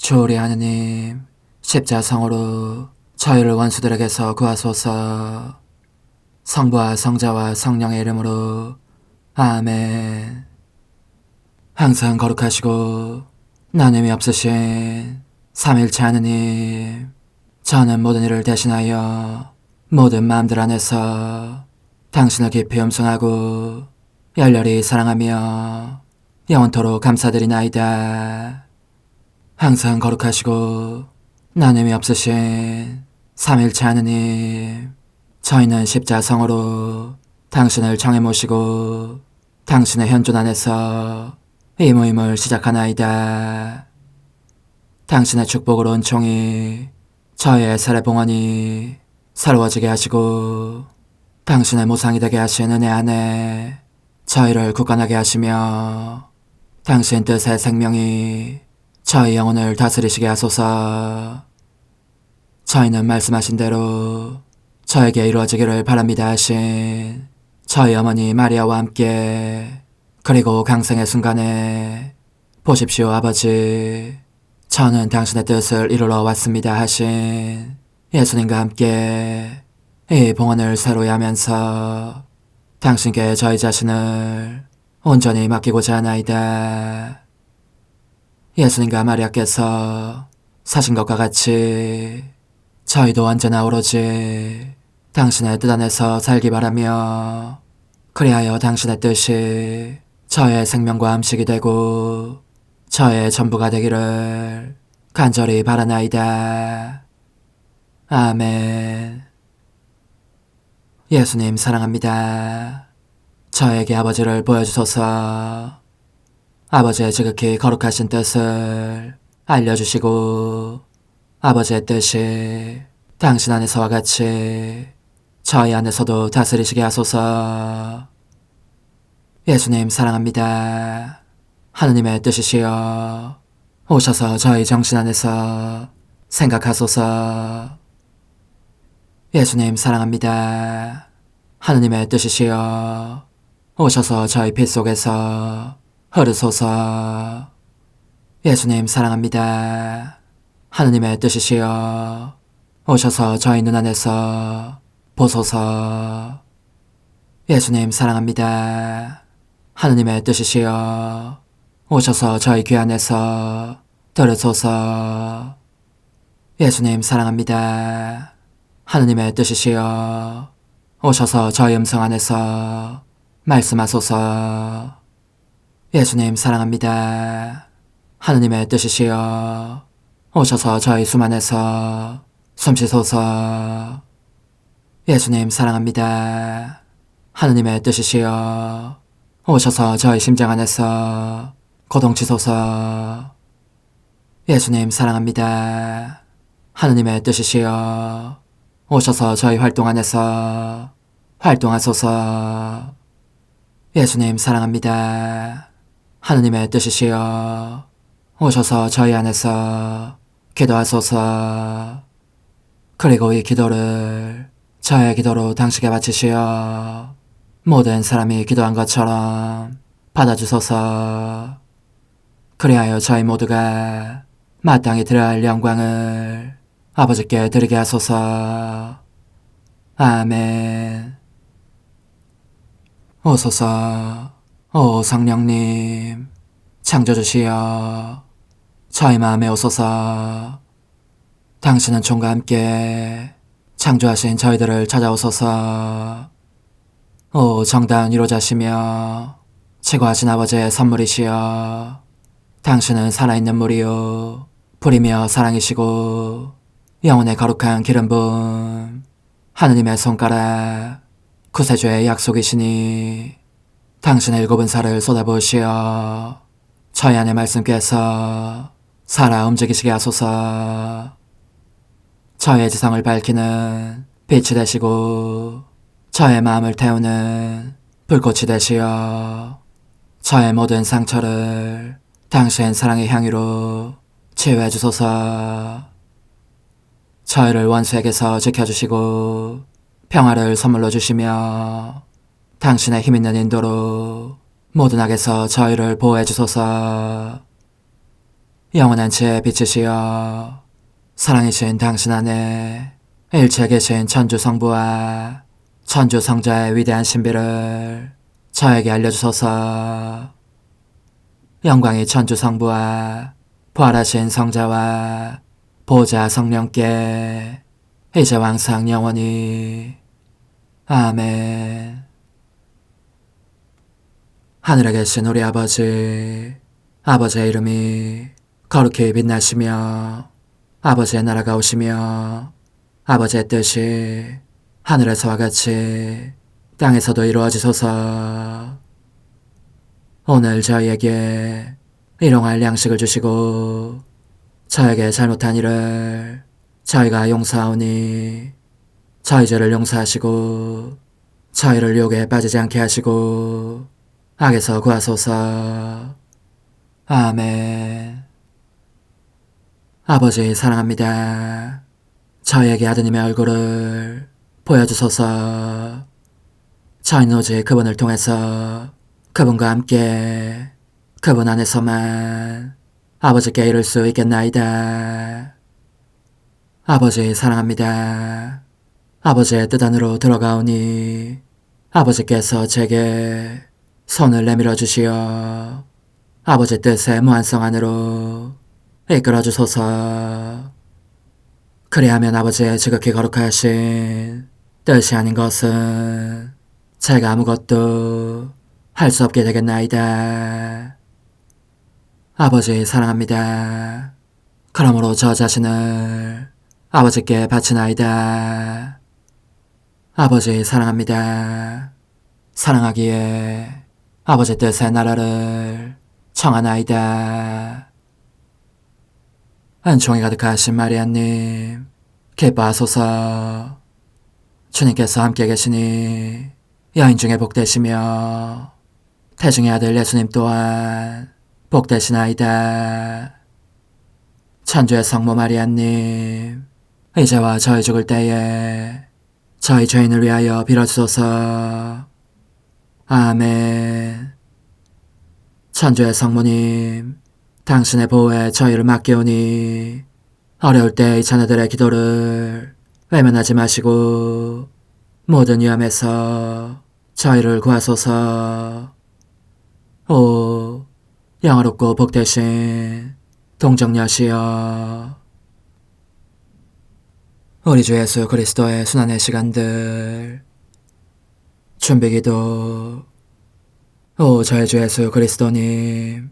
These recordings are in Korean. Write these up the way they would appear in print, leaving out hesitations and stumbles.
주오리 하느님, 십자성으로 저희를 원수들에게서 구하소서. 성부와 성자와 성령의 이름으로 아멘. 항상 거룩하시고 나눔이 없으신 삼일체 하느님, 저는 모든 일을 대신하여 모든 마음들 안에서 당신을 깊이 음성하고 열렬히 사랑하며 영원토록 감사드리나이다. 항상 거룩하시고 나눔이 없으신 삼일체 하느님, 저희는 십자성으로 당신을 정해 모시고 당신의 현존 안에서 이 모임을 시작하나이다. 당신의 축복으로 은총이 저희의 세례봉헌이 새로워지게 하시고 당신의 모상이 되게 하신 은혜 안에 저희를 굳건하게 하시며 당신 뜻의 생명이 저희 영혼을 다스리시게 하소서. 저희는 말씀하신 대로 저에게 이루어지기를 바랍니다 하신 저희 어머니 마리아와 함께, 그리고 강생의 순간에 보십시오 아버지, 저는 당신의 뜻을 이루러 왔습니다 하신 예수님과 함께 이 봉헌을 새로이 하면서 당신께 저희 자신을 온전히 맡기고자 하나이다. 예수님과 마리아께서 사신 것과 같이 저희도 언제나 오로지 당신의 뜻 안에서 살기 바라며, 그리하여 당신의 뜻이 저의 생명과 음식이 되고 저의 전부가 되기를 간절히 바라나이다. 아멘. 예수님 사랑합니다. 저에게 아버지를 보여주소서. 아버지의 지극히 거룩하신 뜻을 알려주시고 아버지의 뜻이 당신 안에서와 같이 저희 안에서도 다스리시게 하소서. 예수님 사랑합니다. 하느님의 뜻이시여 오셔서 저희 정신 안에서 생각하소서. 예수님 사랑합니다. 하느님의 뜻이시여 오셔서 저희 피 속에서 흐르소서. 예수님 사랑합니다. 하느님의 뜻이시여 오셔서 저희 눈 안에서 보소서. 예수님 사랑합니다. 하느님의 뜻이시여 오셔서 저희 귀 안에서 들으소서. 예수님 사랑합니다. 하느님의 뜻이시여 오셔서 저희 음성 안에서 말씀하소서. 예수님 사랑합니다. 하느님의 뜻이시여 오셔서 저희 숨 안에서 숨쉬소서. 예수님 사랑합니다. 하느님의 뜻이시여 오셔서 저희 심장 안에서 고동치소서. 예수님 사랑합니다. 하느님의 뜻이시여 오셔서 저희 활동 안에서 활동하소서. 예수님 사랑합니다. 하느님의 뜻이시여 오셔서 저희 안에서 기도하소서. 그리고 이 기도를 저의 기도로 당신께 바치시어 모든 사람이 기도한 것처럼 받아주소서. 그리하여 저희 모두가 마땅히 드려야 할 영광을 아버지께 드리게 하소서. 아멘. 오소서. 오 성령님 창조주시여 저희 마음에 오소서. 당신은 총과 함께 창조하신 저희들을 찾아오소서. 오 정다운 위로자시며 최고하신 아버지의 선물이시여 당신은 살아있는 물이요 불이며 사랑이시고 영혼의 거룩한 기름 부음 하느님의 손가락 구세주의 약속이시니 당신의 일곱은 살을 쏟아부으시어 저희 안에 말씀께서 살아 움직이시게 하소서. 저의 지성을 밝히는 빛이 되시고 저의 마음을 태우는 불꽃이 되시어 저의 모든 상처를 당신 사랑의 향유로 치유해 주소서. 저희를 원수에게서 지켜주시고 평화를 선물로 주시며 당신의 힘있는 인도로 모든 악에서 저희를 보호해 주소서. 영원한 제 빛이시여 사랑이신 당신 안에 일체에 계신 천주 성부와 천주 성자의 위대한 신비를 저에게 알려주소서. 영광이 천주 성부와 부활하신 성자와 보좌 성령께 이제와 항상 영원히 아멘. 하늘에 계신 우리 아버지, 아버지의 이름이 거룩히 빛나시며 아버지의 나라가 오시며 아버지의 뜻이 하늘에서와 같이 땅에서도 이루어지소서. 오늘 저희에게 일용할 양식을 주시고 저에게 잘못한 일을 저희가 용서하오니 저희 죄를 용서하시고 저희를 유혹에 빠지지 않게 하시고 악에서 구하소서. 아멘. 아버지 사랑합니다. 저희에게 아드님의 얼굴을 보여주소서. 저희는 오직 그분을 통해서 그분과 함께 그분 안에서만 아버지께 이룰 수 있겠나이다. 아버지 사랑합니다. 아버지의 뜻 안으로 들어가오니 아버지께서 제게 손을 내밀어 주시어 아버지 뜻의 무한성 안으로 이끌어 주소서. 그리하면 아버지의 지극히 거룩하신 뜻이 아닌 것은 제가 아무것도 할 수 없게 되겠나이다. 아버지 사랑합니다. 그러므로 저 자신을 아버지께 바치나이다. 아버지 사랑합니다. 사랑하기에 아버지 뜻의 나라를 청하나이다. 은총이 가득하신 마리아님, 기뻐하소서. 주님께서 함께 계시니 여인 중에 복되시며 태중의 아들 예수님 또한 복되시나이다. 천주의 성모 마리아님, 이제와 저희 죽을 때에 저희 죄인을 위하여 빌어주소서. 아멘. 천주의 성모님, 당신의 보호에 저희를 맡기오니 어려울 때 이 자녀들의 기도를 외면하지 마시고 모든 위험에서 저희를 구하소서. 오, 영화롭고 복되신 동정녀시여, 우리 주 예수 그리스도의 순환의 시간들 준비기도. 오 저희 주 예수 그리스도님,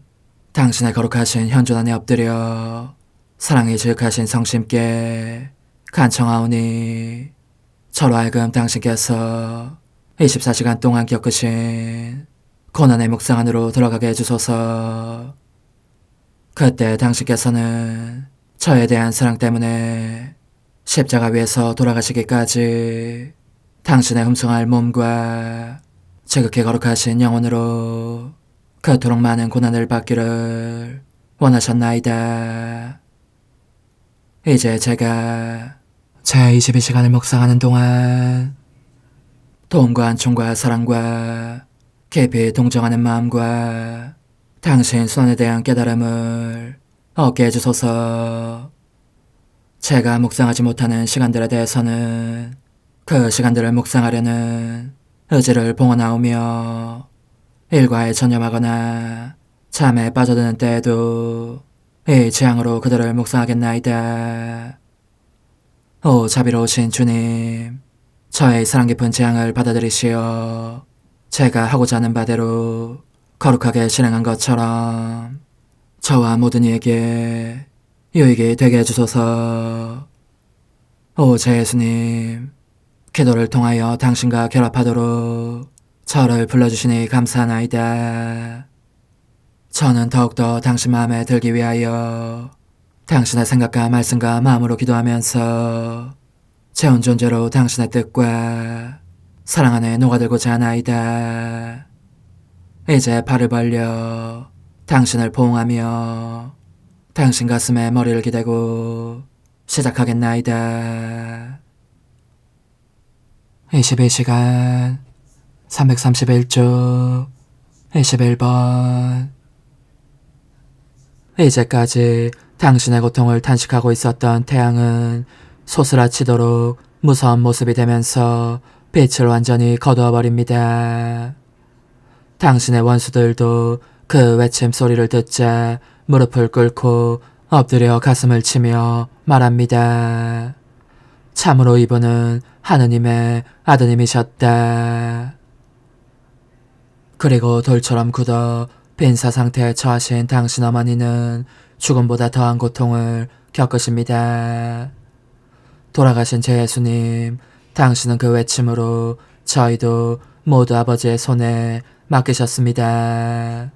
당신의 거룩하신 현존 안에 엎드려 사랑이 지극하신 성심께 간청하오니 저로 하여금 당신께서 24시간 동안 겪으신 고난의 묵상 안으로 들어가게 해주소서. 그때 당신께서는 저에 대한 사랑 때문에 십자가 위에서 돌아가시기까지 당신의 흠숭할 몸과 지극히 거룩하신 영혼으로 그토록 많은 고난을 받기를 원하셨나이다. 이제 제가 제 22시간을 묵상하는 동안 도움과 안총과 사랑과 깊이 동정하는 마음과 당신 손에 대한 깨달음을 얻게 해주소서. 제가 묵상하지 못하는 시간들에 대해서는 그 시간들을 묵상하려는 의지를 봉헌하오며 일과에 전념하거나 잠에 빠져드는 때에도 이 취향으로 그들을 묵상하겠나이다. 오 자비로우신 주님, 저의 사랑 깊은 재앙을 받아들이시어 제가 하고자 하는 바대로 거룩하게 실행한 것처럼 저와 모든 이에게 유익이 되게 해주소서. 오 제 예수님, 기도를 통하여 당신과 결합하도록 저를 불러주시니 감사하나이다. 저는 더욱더 당신 마음에 들기 위하여 당신의 생각과 말씀과 마음으로 기도하면서 제 온 존재로 당신의 뜻과 사랑 안에 녹아들고자 하나이다. 이제 팔을 벌려 당신을 포옹하며 당신 가슴에 머리를 기대고 시작하겠나이다. 21시간 331쪽 21번 이제까지 당신의 고통을 탄식하고 있었던 태양은 소스라치도록 무서운 모습이 되면서 빛을 완전히 거두어버립니다. 당신의 원수들도 그 외침 소리를 듣자 무릎을 꿇고 엎드려 가슴을 치며 말합니다. 참으로 이분은 하느님의 아드님이셨다. 그리고 돌처럼 굳어 빈사 상태에 처하신 당신 어머니는 죽음보다 더한 고통을 겪으십니다. 돌아가신 제 예수님, 당신은 그 외침으로 저희도 모두 아버지의 손에 맡기셨습니다.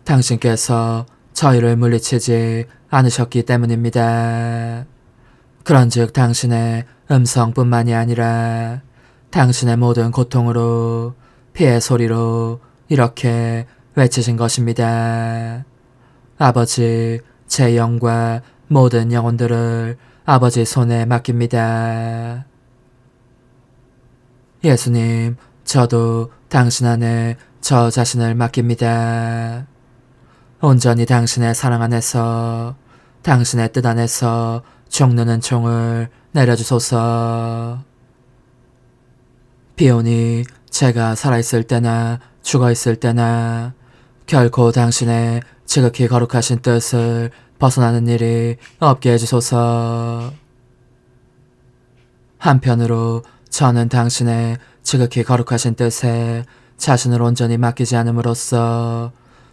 당신께서 저희를 물리치지 않으셨기 때문입니다. 그런즉 당신의 음성뿐만이 아니라 당신의 모든 고통으로 피의 소리로 이렇게 외치신 것입니다. 아버지, 제 영과 모든 영혼들을 아버지 손에 맡깁니다. 예수님, 저도 당신 안에 저 자신을 맡깁니다. 온전히 당신의 사랑 안에서, 당신의 뜻 안에서 죽는 은총을 내려주소서. 비오니 제가 살아있을 때나 죽어있을 때나 결코 당신의 지극히 거룩하신 뜻을 벗어나는 일이 없게 해주소서. 한편으로 저는 당신의 지극히 거룩하신 뜻에 자신을 온전히 맡기지 않음으로써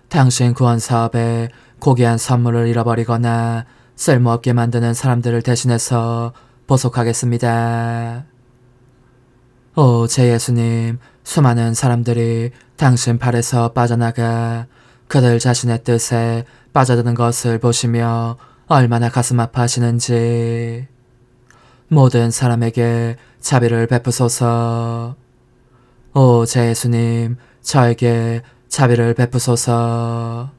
당신 구원 사업에 고귀한 선물을 잃어버리거나 쓸모없게 만드는 사람들을 대신해서 보속하겠습니다. 오, 제 예수님, 수많은 사람들이 당신 팔에서 빠져나가 그들 자신의 뜻에 빠져드는 것을 보시며 얼마나 가슴 아파하시는지. 모든 사람에게 자비를 베푸소서. 오, 제 예수님, 저에게 자비를 베푸소서.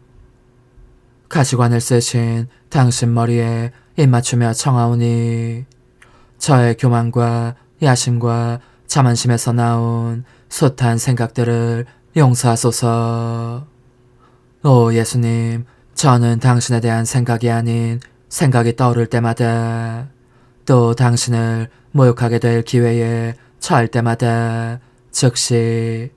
가시관을 쓰신 당신 머리에 입맞추며 청하오니 저의 교만과 야심과 자만심에서 나온 숱한 생각들을 용서하소서. 오 예수님, 저는 당신에 대한 생각이 아닌 생각이 떠오를 때마다 또 당신을 모욕하게 될 기회에 처할 때마다 즉시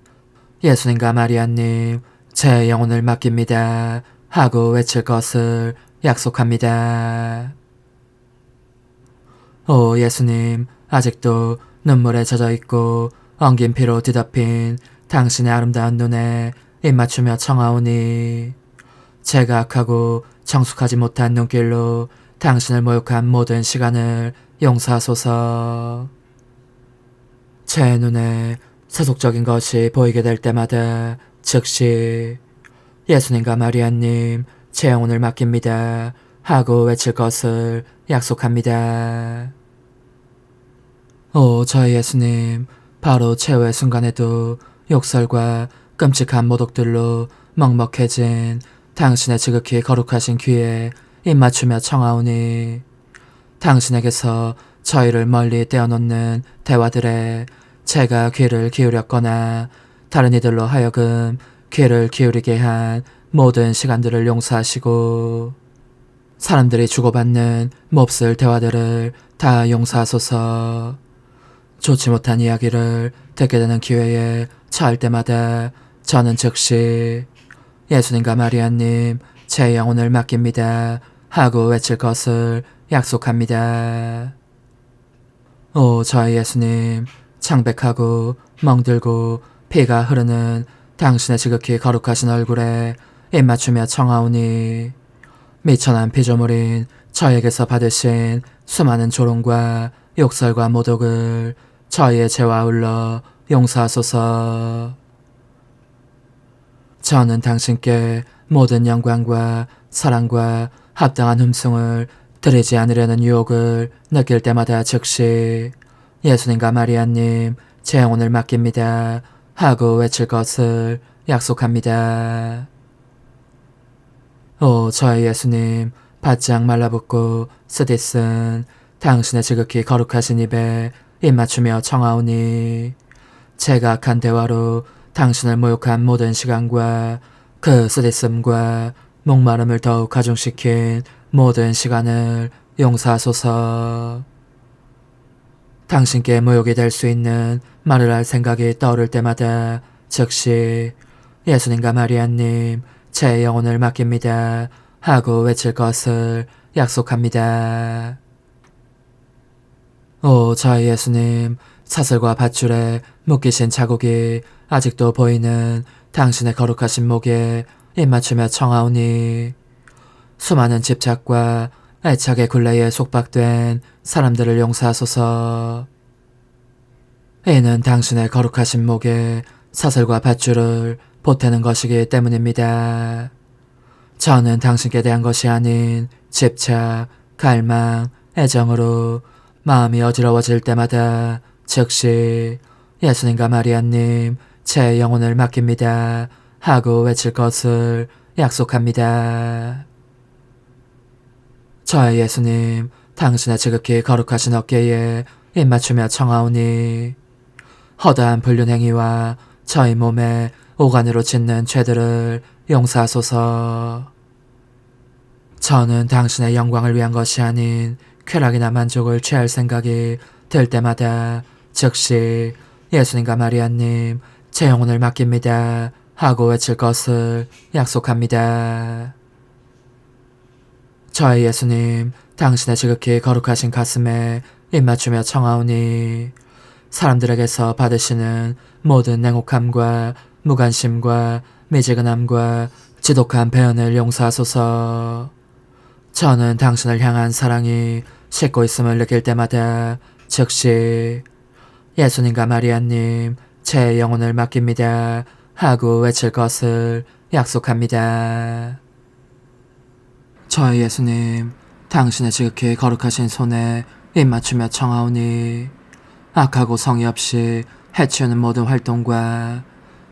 예수님과 마리아님, 제 영혼을 맡깁니다 하고 외칠 것을 약속합니다. 오 예수님, 아직도 눈물에 젖어있고 엉긴 피로 뒤덮인 당신의 아름다운 눈에 입맞추며 청하오니 제가 악하고 정숙하지 못한 눈길로 당신을 모욕한 모든 시간을 용서하소서. 제 눈에 세속적인 것이 보이게 될 때마다 즉시 예수님과 마리아님, 제 영혼을 맡깁니다 하고 외칠 것을 약속합니다. 오 저희 예수님, 바로 최후의 순간에도 욕설과 끔찍한 모독들로 먹먹해진 당신의 지극히 거룩하신 귀에 입맞추며 청하오니 당신에게서 저희를 멀리 떼어놓는 대화들에 제가 귀를 기울였거나 다른 이들로 하여금 귀를 기울이게 한 모든 시간들을 용서하시고 사람들이 주고받는 몹쓸 대화들을 다 용서하소서. 좋지 못한 이야기를 듣게 되는 기회에 처할 때마다 저는 즉시 예수님과 마리아님, 제 영혼을 맡깁니다 하고 외칠 것을 약속합니다. 오 저희 예수님, 창백하고 멍들고 피가 흐르는 당신의 지극히 거룩하신 얼굴에 입맞추며 청하오니 미천한 피조물인 저에게서 받으신 수많은 조롱과 욕설과 모독을 저희의 죄와 아울러 용서하소서. 저는 당신께 모든 영광과 사랑과 합당한 흠숭을 드리지 않으려는 유혹을 느낄 때마다 즉시 예수님과 마리아님, 제 영혼을 맡깁니다 하고 외칠 것을 약속합니다. 오 저의 예수님, 바짝 말라붙고 쓰디쓴 당신의 지극히 거룩하신 입에 입맞추며 청하오니 제가 악한 대화로 당신을 모욕한 모든 시간과 그 쓰디씀과 목마름을 더욱 가중시킨 모든 시간을 용서하소서. 당신께 모욕이 될 수 있는 말을 할 생각이 떠오를 때마다 즉시 예수님과 마리아님 제 영혼을 맡깁니다 하고 외칠 것을 약속합니다. 오 저희 예수님, 사슬과 밧줄에 묶이신 자국이 아직도 보이는 당신의 거룩하신 목에 입맞추며 청하오니 수많은 집착과 애착의 굴레에 속박된 사람들을 용서하소서. 이는 당신의 거룩하신 목에 사슬과 밧줄을 보태는 것이기 때문입니다. 저는 당신께 대한 것이 아닌 집착, 갈망, 애정으로 마음이 어지러워질 때마다 즉시 예수님과 마리아님 제 영혼을 맡깁니다 하고 외칠 것을 약속합니다. 저의 예수님, 당신의 지극히 거룩하신 어깨에 입맞추며 청하오니 허다한 불륜행위와 저희 몸에 오간으로 짓는 죄들을 용서하소서. 저는 당신의 영광을 위한 것이 아닌 쾌락이나 만족을 취할 생각이 들 때마다 즉시 예수님과 마리아님 제 영혼을 맡깁니다 하고 외칠 것을 약속합니다. 저의 예수님, 당신의 지극히 거룩하신 가슴에 입맞추며 청하오니 사람들에게서 받으시는 모든 냉혹함과 무관심과 미지근함과 지독한 배은을 용서하소서. 저는 당신을 향한 사랑이 싣고 있음을 느낄 때마다 즉시 예수님과 마리아님 제 영혼을 맡깁니다 하고 외칠 것을 약속합니다. 저의 예수님, 당신의 지극히 거룩하신 손에 입맞추며 청하오니 악하고 성의 없이 해치우는 모든 활동과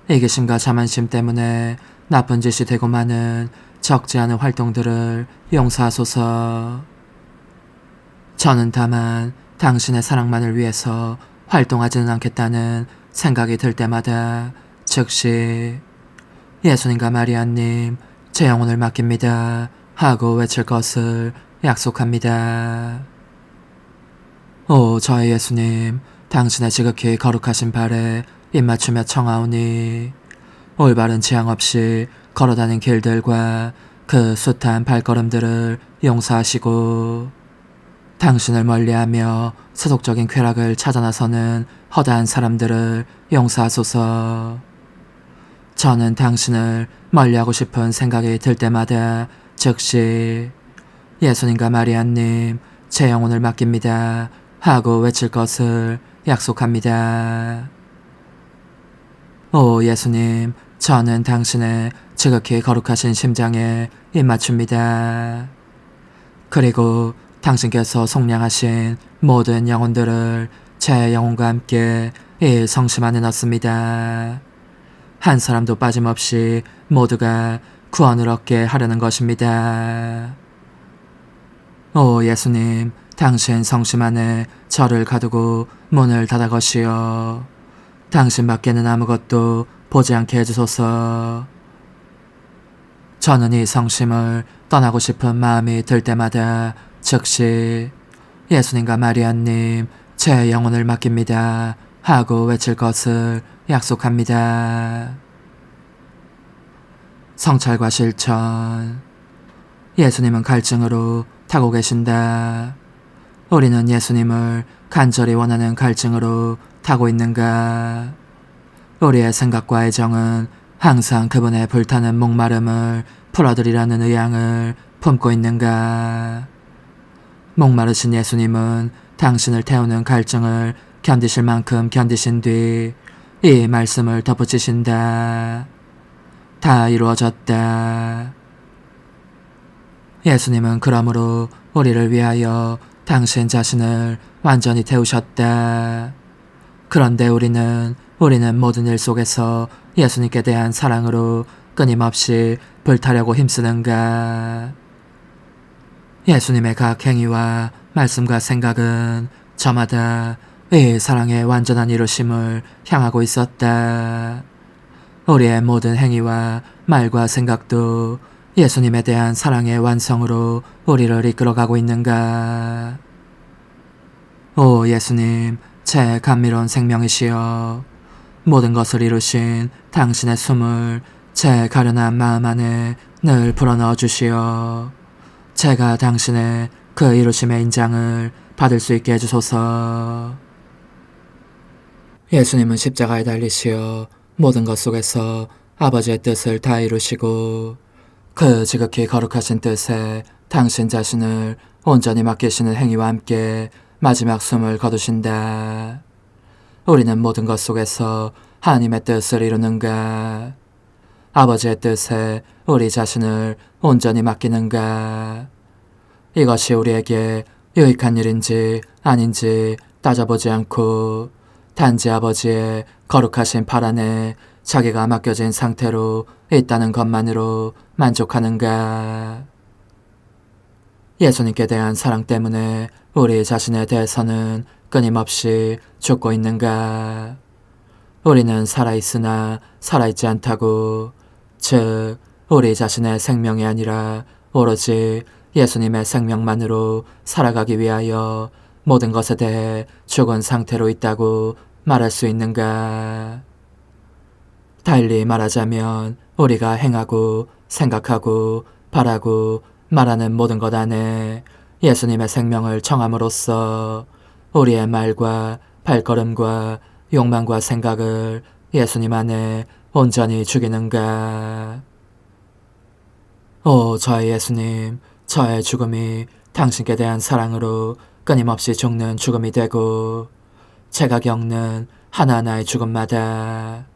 이기심과 자만심 때문에 나쁜 짓이 되고 마는 적지 않은 활동들을 용서하소서. 저는 다만 당신의 사랑만을 위해서 활동하지는 않겠다는 생각이 들 때마다 즉시 예수님과 마리아님 제 영혼을 맡깁니다 하고 외칠 것을 약속합니다. 오 저의 예수님, 당신의 지극히 거룩하신 발에 입맞추며 청하오니 올바른 지향 없이 걸어다닌 길들과 그 숱한 발걸음들을 용서하시고 당신을 멀리하며 세속적인 쾌락을 찾아 나서는 허다한 사람들을 용서하소서. 저는 당신을 멀리하고 싶은 생각이 들 때마다 즉시 예수님과 마리아님 제 영혼을 맡깁니다 하고 외칠 것을 약속합니다. 오 예수님, 저는 당신의 지극히 거룩하신 심장에 입맞춥니다. 그리고 당신께서 속량하신 모든 영혼들을 제 영혼과 함께 이 성심 안에 넣습니다. 한 사람도 빠짐없이 모두가 구원을 얻게 하려는 것입니다. 오 예수님, 당신 성심 안에 저를 가두고 문을 닫아 거시어 당신 밖에는 아무것도 보지 않게 해주소서. 저는 이 성심을 떠나고 싶은 마음이 들 때마다 즉시 예수님과 마리아님 제 영혼을 맡깁니다 하고 외칠 것을 약속합니다. 성찰과 실천. 예수님은 갈증으로 타고 계신다. 우리는 예수님을 간절히 원하는 갈증으로 타고 있는가? 우리의 생각과 애정은 항상 그분의 불타는 목마름을 풀어드리라는 의향을 품고 있는가? 목마르신 예수님은 당신을 태우는 갈증을 견디실 만큼 견디신 뒤 이 말씀을 덧붙이신다. 다 이루어졌다. 예수님은 그러므로 우리를 위하여 당신 자신을 완전히 태우셨다. 그런데 우리는 모든 일 속에서 예수님께 대한 사랑으로 끊임없이 불타려고 힘쓰는가? 예수님의 각 행위와 말씀과 생각은 저마다 이 사랑의 완전한 이루심을 향하고 있었다. 우리의 모든 행위와 말과 생각도 예수님에 대한 사랑의 완성으로 우리를 이끌어가고 있는가? 오 예수님, 제 감미로운 생명이시여, 모든 것을 이루신 당신의 숨을 제 가련한 마음 안에 늘 불어넣어 주시어 제가 당신의 그 이루심의 인장을 받을 수 있게 해주소서. 예수님은 십자가에 달리시어 모든 것 속에서 아버지의 뜻을 다 이루시고 그 지극히 거룩하신 뜻에 당신 자신을 온전히 맡기시는 행위와 함께 마지막 숨을 거두신다. 우리는 모든 것 속에서 하나님의 뜻을 이루는가? 아버지의 뜻에 우리 자신을 온전히 맡기는가? 이것이 우리에게 유익한 일인지 아닌지 따져보지 않고 단지 아버지의 거룩하신 발 안에 자기가 맡겨진 상태로 있다는 것만으로 만족하는가? 예수님께 대한 사랑 때문에 우리 자신에 대해서는 끊임없이 죽고 있는가? 우리는 살아있으나 살아있지 않다고, 즉 우리 자신의 생명이 아니라 오로지 예수님의 생명만으로 살아가기 위하여 모든 것에 대해 죽은 상태로 있다고 말할 수 있는가? 달리 말하자면 우리가 행하고 생각하고 바라고 말하는 모든 것 안에 예수님의 생명을 청함으로써 우리의 말과 발걸음과 욕망과 생각을 예수님 안에 온전히 죽이는가? 오 저의 예수님, 저의 죽음이 당신께 대한 사랑으로 끊임없이 죽는 죽음이 되고 제가 겪는 하나하나의 죽음마다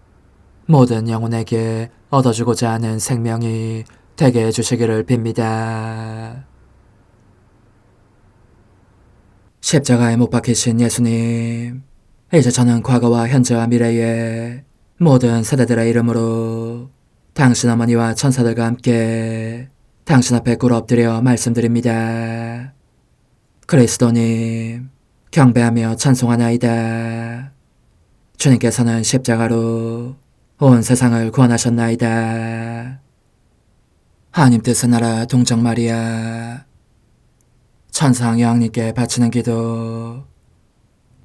모든 영혼에게 얻어주고자 하는 생명이 되게 해주시기를 빕니다. 십자가에 못 박히신 예수님, 이제 저는 과거와 현재와 미래의 모든 세대들의 이름으로 당신 어머니와 천사들과 함께 당신 앞에 꿇어 엎드려 말씀드립니다. 그리스도님, 경배하며 찬송하나이다. 주님께서는 십자가로 온 세상을 구원하셨나이다. 하나님 뜻의 나라 동정 마리아, 천상 여왕님께 바치는 기도.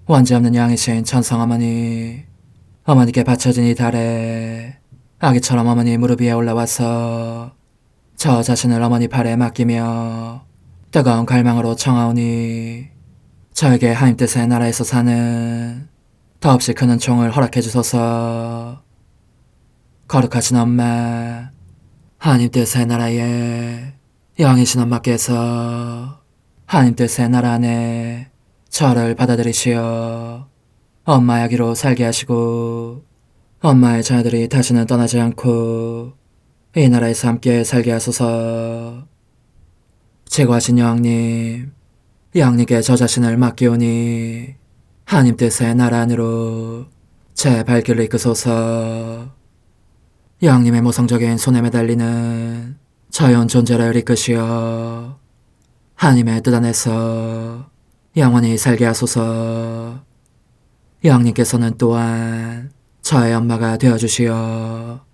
원죄 없는 여왕이신 천상 어머니, 어머니께 바쳐진 이 달에 아기처럼 어머니 무릎 위에 올라와서 저 자신을 어머니 팔에 맡기며 뜨거운 갈망으로 청하오니 저에게 하나님 뜻의 나라에서 사는 더없이 큰 은총을 허락해 주소서. 거룩하신 엄마, 하나님 뜻의 나라에 여왕이신 엄마께서 하나님 뜻의 나라 안에 저를 받아들이시어 엄마의 아기로 살게 하시고 엄마의 자녀들이 다시는 떠나지 않고 이 나라에서 함께 살게 하소서. 제거하신 여왕님, 여왕님께 저 자신을 맡기오니 하나님 뜻의 나라 안으로 제 발길을 이끄소서. 여왕님의 모성적인 손에 매달리는 자연 존재를 이끄시어 하나님의 뜻 안에서 영원히 살게 하소서. 여왕님께서는 또한 저의 엄마가 되어주시어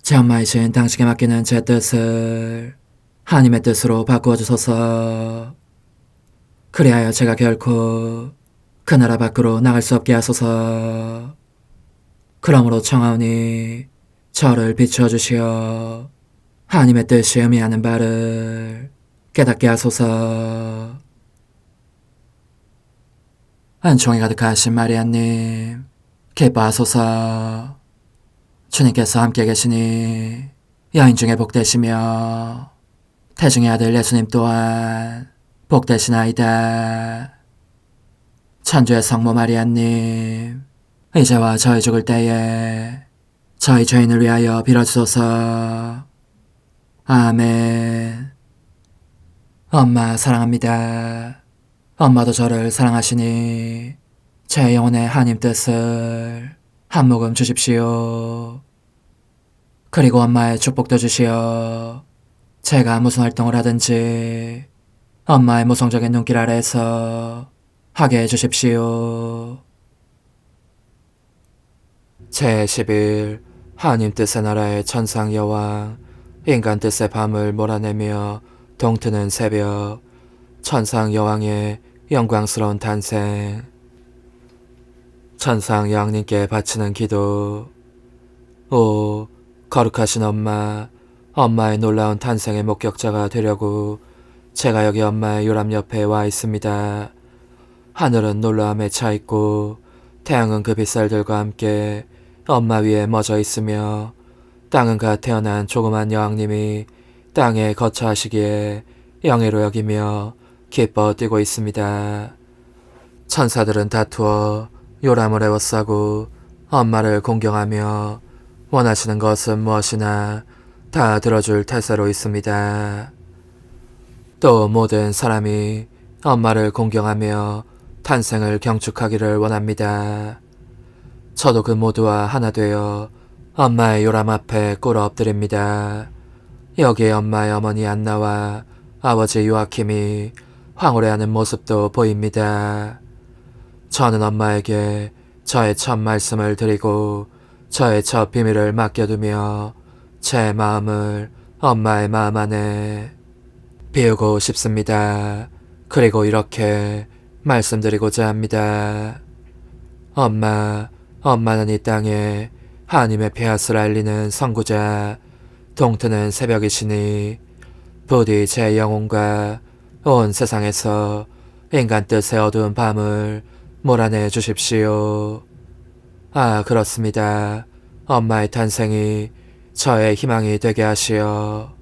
제 엄마이신 당신께 맡기는 제 뜻을 하나님의 뜻으로 바꾸어 주소서. 그리하여 제가 결코 그 나라 밖으로 나갈 수 없게 하소서. 그러므로 청하오니 저를 비추어 주시어 하나님의 뜻이 의미하는 바를 깨닫게 하소서. 은총이 가득하신 마리아님, 기뻐하소서. 주님께서 함께 계시니 여인 중에 복되시며 태중의 아들 예수님 또한 복되시나이다. 천주의 성모 마리아님, 이제와 저희 죽을 때에 저희 죄인을 위하여 빌어주소서. 아멘. 엄마 사랑합니다. 엄마도 저를 사랑하시니 제 영혼의 하나님 뜻을 한 모금 주십시오. 그리고 엄마의 축복도 주시어 제가 무슨 활동을 하든지 엄마의 모성적인 눈길 아래에서 하게 해주십시오. 제10일 하나님 뜻의 나라의 천상 여왕 인간 뜻의 밤을 몰아내며 동트는 새벽, 천상 여왕의 영광스러운 탄생. 천상 여왕님께 바치는 기도. 오, 거룩하신 엄마, 엄마의 놀라운 탄생의 목격자가 되려고 제가 여기 엄마의 요람 옆에 와 있습니다. 하늘은 놀라움에 차 있고 태양은 그 빛살들과 함께 엄마 위에 멎어 있으며 땅은 갓 태어난 조그만 여왕님이 땅에 거처하시기에 영예로 여기며 기뻐 뛰고 있습니다. 천사들은 다투어 요람을 에워싸고 엄마를 공경하며 원하시는 것은 무엇이나 다 들어줄 태세로 있습니다. 또 모든 사람이 엄마를 공경하며 탄생을 경축하기를 원합니다. 저도 그 모두와 하나 되어 엄마의 요람 앞에 꿇어 엎드립니다. 여기에 엄마의 어머니 안나와 아버지 요아킴이 황홀해하는 모습도 보입니다. 저는 엄마에게 저의 첫 말씀을 드리고 저의 첫 비밀을 맡겨두며 제 마음을 엄마의 마음 안에 비우고 싶습니다. 그리고 이렇게 말씀드리고자 합니다. 엄마, 엄마는 이 땅에 하나님의 폐하스를 알리는 선구자, 동트는 새벽이시니 부디 제 영혼과 온 세상에서 인간 뜻의 어두운 밤을 몰아내 주십시오. 아, 그렇습니다. 엄마의 탄생이 저의 희망이 되게 하시어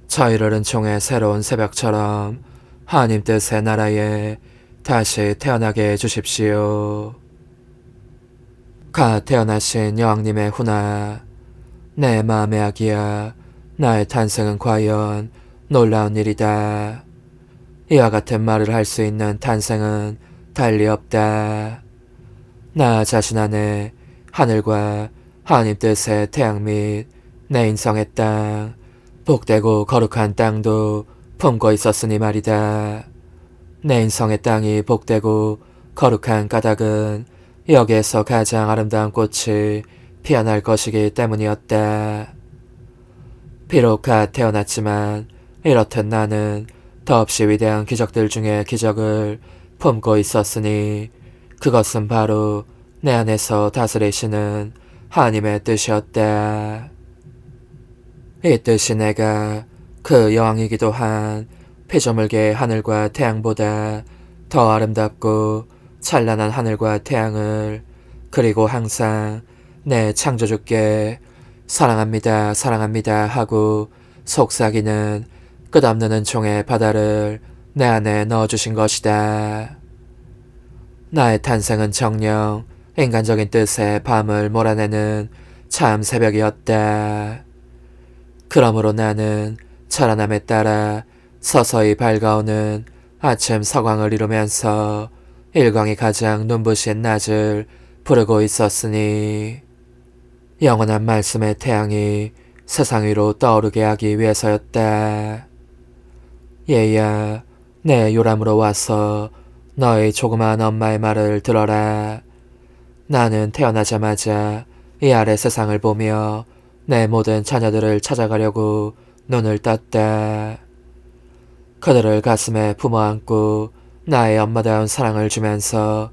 저희를 은총의 새로운 새벽처럼 하나님 뜻의 나라에 다시 태어나게 해주십시오. 갓 태어나신 여왕님의 훈아, 내 마음의 아기야, 나의 탄생은 과연 놀라운 일이다. 이와 같은 말을 할 수 있는 탄생은 달리 없다. 나 자신 안에 하늘과 하나님 뜻의 태양 및 내 인성의 땅, 복되고 거룩한 땅도 품고 있었으니 말이다. 내 인성의 땅이 복되고 거룩한 까닭은 여기에서 가장 아름다운 꽃이 피어날 것이기 때문이었다. 비록 갓 태어났지만 이렇듯 나는 더없이 위대한 기적들 중에 기적을 품고 있었으니 그것은 바로 내 안에서 다스리시는 하나님의 뜻이었다. 이 뜻이 내가 그 여왕이기도 한 피조물계의 하늘과 태양보다 더 아름답고 찬란한 하늘과 태양을, 그리고 항상 내 창조주께 사랑합니다, 사랑합니다 하고 속삭이는 끝없는 은총의 바다를 내 안에 넣어주신 것이다. 나의 탄생은 정녕 인간적인 뜻의 밤을 몰아내는 참 새벽이었다. 그러므로 나는 찬란함에 따라 서서히 밝아오는 아침 서광을 이루면서 일광이 가장 눈부신 낮을 부르고 있었으니 영원한 말씀의 태양이 세상 위로 떠오르게 하기 위해서였다. 얘야, 내 요람으로 와서 너의 조그마한 엄마의 말을 들어라. 나는 태어나자마자 이 아래 세상을 보며 내 모든 자녀들을 찾아가려고 눈을 떴다. 그들을 가슴에 품어안고 나의 엄마다운 사랑을 주면서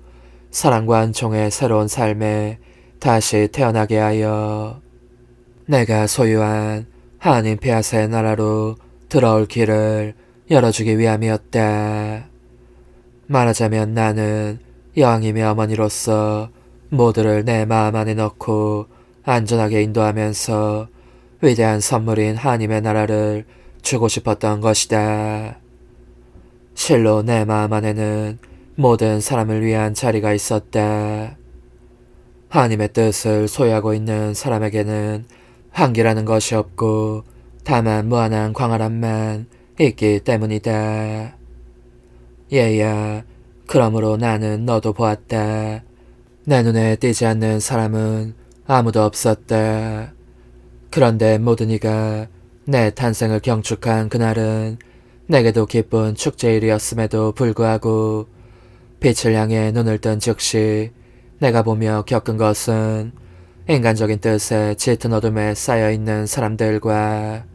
사랑과 은총의 새로운 삶에 다시 태어나게 하여 내가 소유한 하나님 폐하사의 나라로 들어올 길을 열어주기 위함이었다. 말하자면 나는 여왕님의 어머니로서 모두를 내 마음 안에 넣고 안전하게 인도하면서 위대한 선물인 하나님의 나라를 주고 싶었던 것이다. 실로 내 마음 안에는 모든 사람을 위한 자리가 있었다. 하나님의 뜻을 소유하고 있는 사람에게는 한계라는 것이 없고 다만 무한한 광활함만 있기 때문이다. 얘야, 그러므로 나는 너도 보았다. 내 눈에 띄지 않는 사람은 아무도 없었다. 그런데 모든 이가 내 탄생을 경축한 그날은 내게도 기쁜 축제일이었음에도 불구하고 빛을 향해 눈을 뜬 즉시 내가 보며 겪은 것은 인간적인 뜻에 짙은 어둠에 쌓여있는 사람들과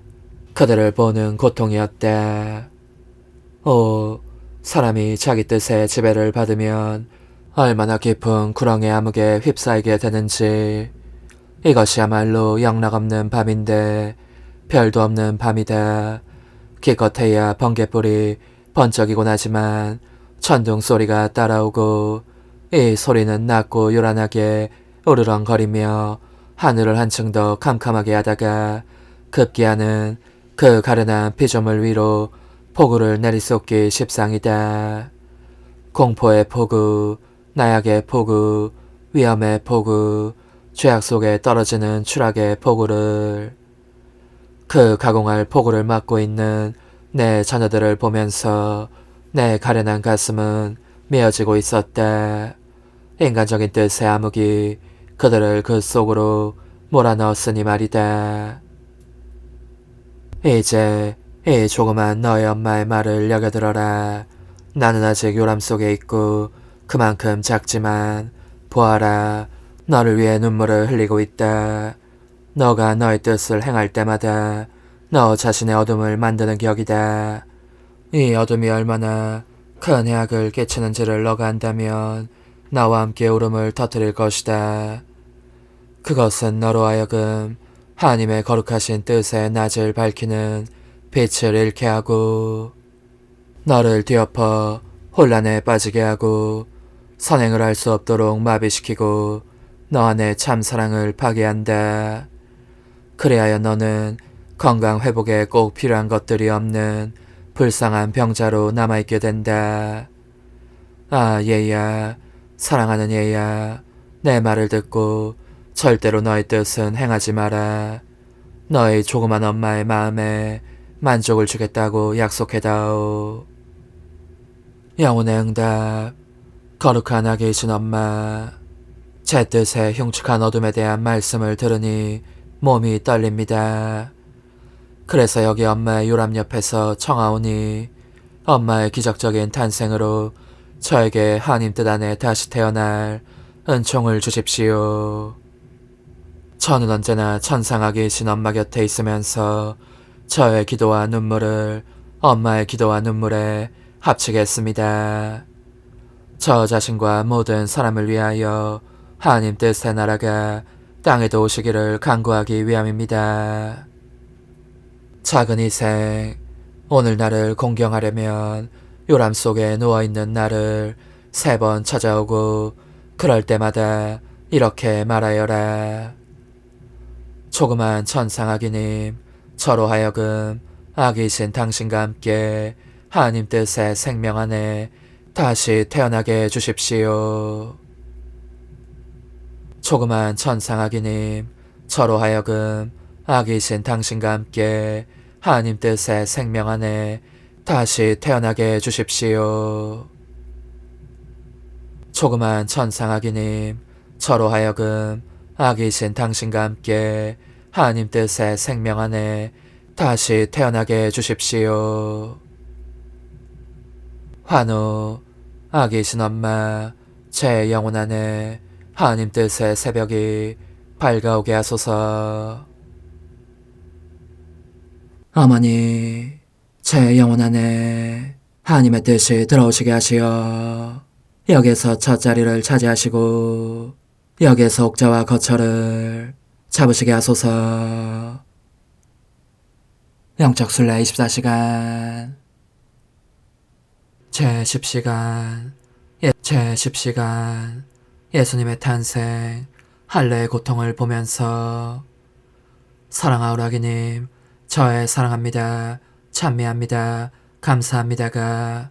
그들을 보는 고통이었다. 사람이 자기 뜻에 지배를 받으면 얼마나 깊은 구렁의 암흑에 휩싸이게 되는지. 이것이야말로 영락없는 밤인데 별도 없는 밤이다. 기껏해야 번개불이 번쩍이곤 하지만 천둥 소리가 따라오고 이 소리는 낮고 요란하게 우르렁거리며 하늘을 한층 더 캄캄하게 하다가 급기야는 그 가련한 피조물 위로 폭우를 내리쏟기 십상이다. 공포의 폭우, 나약의 폭우, 위험의 폭우, 죄악 속에 떨어지는 추락의 폭우를, 그 가공할 폭우를 맞고 있는 내 자녀들을 보면서 내 가련한 가슴은 메어지고 있었다. 인간적인 뜻의 암흑이 그들을 그 속으로 몰아넣었으니 말이다. 이제 이 조그만 너의 엄마의 말을 여겨들어라. 나는 아직 요람 속에 있고 그만큼 작지만 보아라. 너를 위해 눈물을 흘리고 있다. 너가 너의 뜻을 행할 때마다 너 자신의 어둠을 만드는 격이다. 이 어둠이 얼마나 큰 해악을 끼치는지를 너가 안다면 나와 함께 울음을 터뜨릴 것이다. 그것은 너로 하여금 하나님의 거룩하신 뜻의 낯을 밝히는 빛을 잃게 하고 너를 뒤엎어 혼란에 빠지게 하고 선행을 할 수 없도록 마비시키고 너 안에 참 사랑을 파괴한다. 그래야 너는 건강 회복에 꼭 필요한 것들이 없는 불쌍한 병자로 남아있게 된다. 아, 얘야, 사랑하는 얘야, 내 말을 듣고 절대로 너의 뜻은 행하지 마라. 너의 조그만 엄마의 마음에 만족을 주겠다고 약속해다오. 영혼의 응답. 거룩한 아기이신 엄마, 제 뜻의 흉측한 어둠에 대한 말씀을 들으니 몸이 떨립니다. 그래서 여기 엄마의 요람 옆에서 청하오니 엄마의 기적적인 탄생으로 저에게 하나님 뜻 안에 다시 태어날 은총을 주십시오. 저는 언제나 천상아기이신 엄마 곁에 있으면서 저의 기도와 눈물을 엄마의 기도와 눈물에 합치겠습니다. 저 자신과 모든 사람을 위하여 하나님 뜻의 나라가 땅에도 오시기를 간구하기 위함입니다. 작은 이생, 오늘 나를 공경하려면 요람 속에 누워있는 나를 3번 찾아오고 그럴 때마다 이렇게 말하여라. 조그만 천상아기님, 저로 하여금 아기이신 당신과 함께 하나님 뜻의 생명 안에 다시 태어나게 해주십시오. 조그만 천상아기님, 저로 하여금 아기이신 당신과 함께 하나님 뜻의 생명 안에 다시 태어나게 해주십시오. 조그만 천상아기님, 저로 하여금 아기이신 당신과 함께 하나님 뜻의 생명 안에 다시 태어나게 해주십시오. 환우, 아기이신 엄마, 제 영혼 안에 하나님 뜻의 새벽이 밝아오게 하소서. 어머니, 제 영혼 안에 하나님의 뜻이 들어오시게 하시어 여기에서 첫 자리를 차지하시고 여기에서 옥자와 거처를 잡으시게 하소서. 영적 순례 24시간 제10시간 제10시간 예수님의 탄생 할례의 고통을 보면서 사랑하오라기님, 저의 사랑합니다, 찬미합니다, 감사합니다가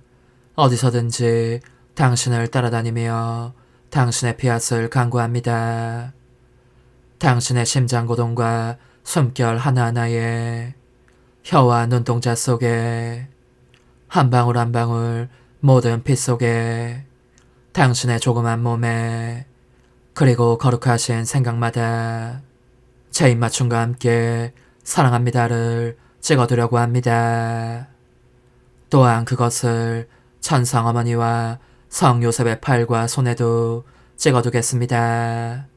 어디서든지 당신을 따라다니며 당신의 피앗을 간구합니다. 당신의 심장고동과 숨결 하나하나에 혀와 눈동자 속에 한 방울 한 방울 모든 피 속에 당신의 조그만 몸에 그리고 거룩하신 생각마다 제 입맞춤과 함께 사랑합니다를 찍어두려고 합니다. 또한 그것을 천상 어머니와 성 요셉의 팔과 손에도 찍어두겠습니다.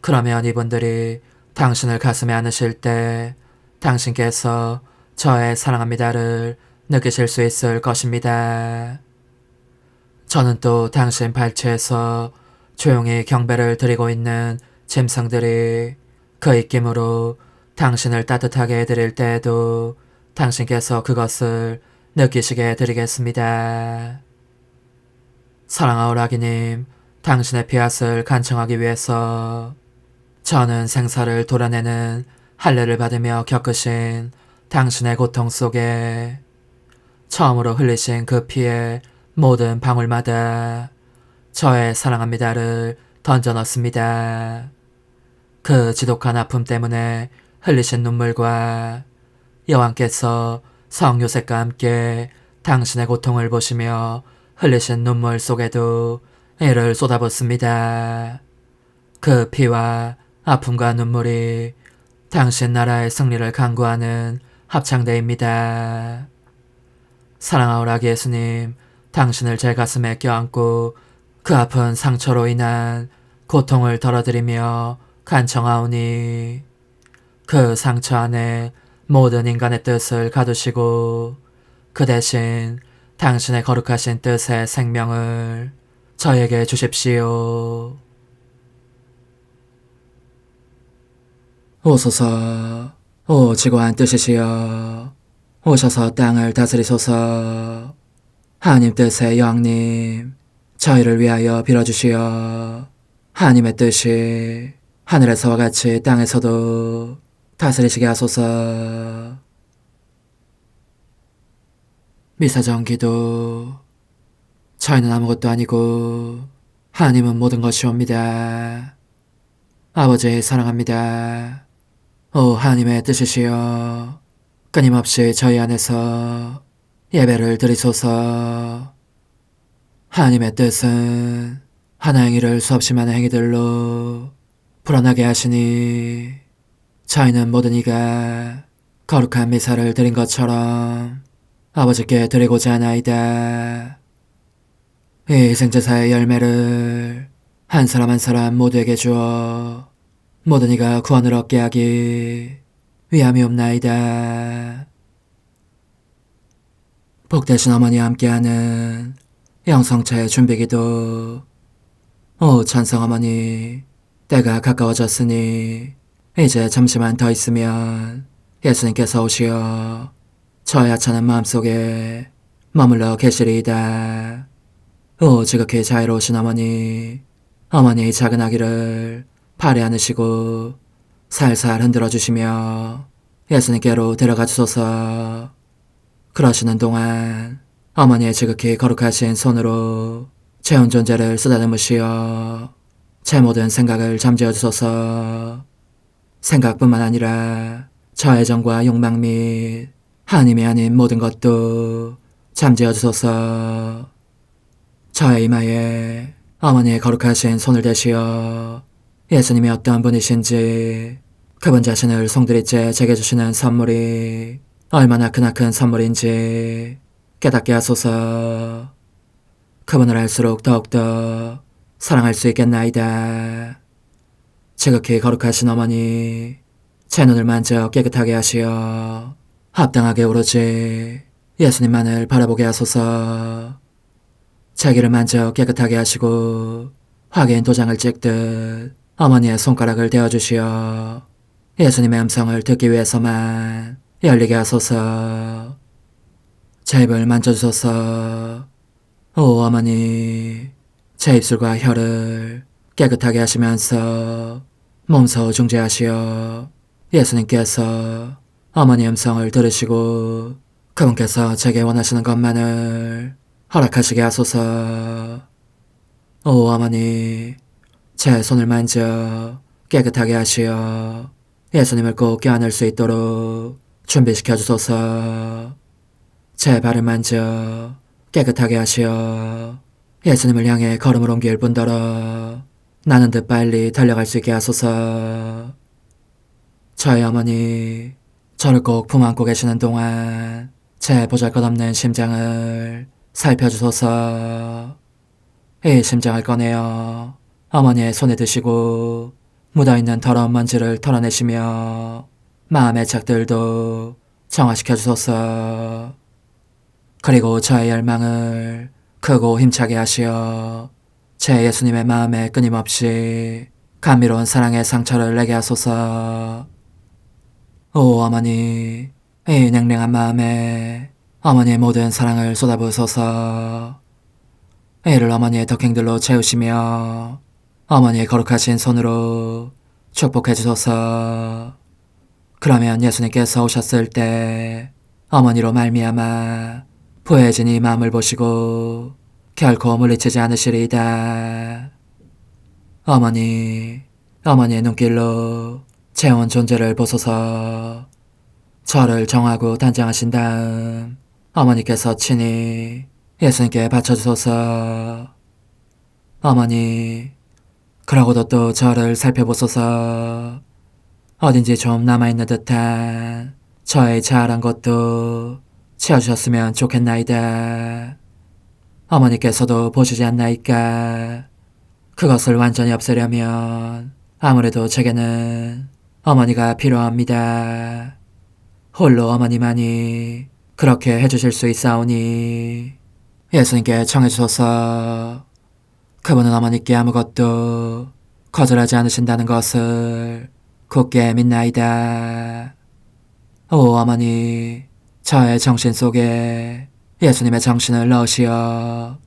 그러면 이분들이 당신을 가슴에 안으실 때 당신께서 저의 사랑합니다를 느끼실 수 있을 것입니다. 저는 또 당신 발치에서 조용히 경배를 드리고 있는 짐승들이 그 입김으로 당신을 따뜻하게 해드릴 때에도 당신께서 그것을 느끼시게 해드리겠습니다. 사랑하오 라기님, 당신의 피앗을 간청하기 위해서 저는 생사를 도려내는 할례를 받으며 겪으신 당신의 고통 속에 처음으로 흘리신 그 피의 모든 방울마다 저의 사랑합니다를 던져 넣습니다. 그 지독한 아픔 때문에 흘리신 눈물과 여왕께서 성 요셉과 함께 당신의 고통을 보시며 흘리신 눈물 속에도 이를 쏟아붓습니다. 그 피와 아픔과 눈물이 당신 나라의 승리를 강구하는 합창대입니다. 사랑하오 라기 예수님, 당신을 제 가슴에 껴안고 그 아픈 상처로 인한 고통을 덜어드리며 간청하오니 그 상처 안에 모든 인간의 뜻을 가두시고 그 대신 당신의 거룩하신 뜻의 생명을 저에게 주십시오. 오소서, 오 지고한 뜻이시여, 오셔서 땅을 다스리소서. 하나님 뜻의 여왕님, 저희를 위하여 빌어주시어. 하나님의 뜻이 하늘에서와 같이 땅에서도 다스리시게 하소서. 미사정 기도. 저희는 아무것도 아니고 하나님은 모든 것이옵니다. 아버지 사랑합니다. 오 하나님의 뜻이시여, 끊임없이 저희 안에서 예배를 드리소서. 하나님의 뜻은 하나 행위를 수없이 많은 행위들로 불어나게 하시니 저희는 모든 이가 거룩한 미사를 드린 것처럼 아버지께 드리고자 하나이다. 이 희생제사의 열매를 한 사람 한 사람 모두에게 주어 모든 이가 구원을 얻게 하기 위함이옵나이다. 복되신 어머니와 함께하는 영성차의 준비기도. 오 찬성 어머니, 때가 가까워졌으니 이제 잠시만 더 있으면 예수님께서 오시어 저의 하찮은 마음속에 머물러 계시리이다. 오 지극히 자유로우신 어머니, 어머니의 작은 아기를 팔에 안으시고 살살 흔들어 주시며 예수님께로 데려가 주소서. 그러시는 동안 어머니의 지극히 거룩하신 손으로 제 온 존재를 쓰다듬으시어 제 모든 생각을 잠재워 주소서. 생각뿐만 아니라 저의 정과 욕망 및 하나님이 아닌 모든 것도 잠재워 주소서. 저의 이마에 어머니의 거룩하신 손을 대시어 예수님이 어떠한 분이신지, 그분 자신을 송두리째 제게 주시는 선물이 얼마나 크나큰 선물인지 깨닫게 하소서. 그분을 알수록 더욱더 사랑할 수 있겠나이다. 지극히 거룩하신 어머니, 제 눈을 만져 깨끗하게 하시어 합당하게 오로지 예수님만을 바라보게 하소서. 제 귀를 만져 깨끗하게 하시고 확인 도장을 찍듯 어머니의 손가락을 대어주시어 예수님의 음성을 듣기 위해서만 열리게 하소서. 제 입을 만져주소서. 오 어머니, 제 입술과 혀를 깨끗하게 하시면서 몸소 중재하시어 예수님께서 어머니의 음성을 들으시고 그분께서 제게 원하시는 것만을 허락하시게 하소서. 오 어머니, 제 손을 만져 깨끗하게 하시어 예수님을 꼭 껴안을 수 있도록 준비시켜 주소서. 제 발을 만져 깨끗하게 하시어 예수님을 향해 걸음을 옮길 뿐더러 나는 듯 빨리 달려갈 수 있게 하소서. 저의 어머니, 저를 꼭 품안고 계시는 동안 제 보잘것없는 심장을 살펴주소서. 이 심장을 꺼내어 어머니의 손에 드시고 묻어있는 더러운 먼지를 털어내시며 마음의 착들도 정화시켜 주소서. 그리고 저의 열망을 크고 힘차게 하시어 제 예수님의 마음에 끊임없이 감미로운 사랑의 상처를 내게 하소서. 오 어머니, 이 냉랭한 마음에 어머니의 모든 사랑을 쏟아부으소서. 이를 어머니의 덕행들로 채우시며 어머니의 거룩하신 손으로 축복해 주소서. 그러면 예수님께서 오셨을 때 어머니로 말미암아 부해진 이 마음을 보시고 결코 물리치지 않으시리이다. 어머니, 어머니의 눈길로 제 온 존재를 보소서. 저를 정하고 단장하신 다음 어머니께서 친히 예수님께 바쳐주소서. 어머니, 그러고도 또 저를 살펴보소서. 어딘지 좀 남아있는 듯한 저의 자아란 것도 채워주셨으면 좋겠나이다. 어머니께서도 보시지 않나이까? 그것을 완전히 없애려면 아무래도 제게는 어머니가 필요합니다. 홀로 어머니만이 그렇게 해주실 수 있사오니 예수님께 청해주소서. 그분은 어머니께 아무것도 거절하지 않으신다는 것을 굳게 믿나이다. 오 어머니, 저의 정신 속에 예수님의 정신을 넣으시어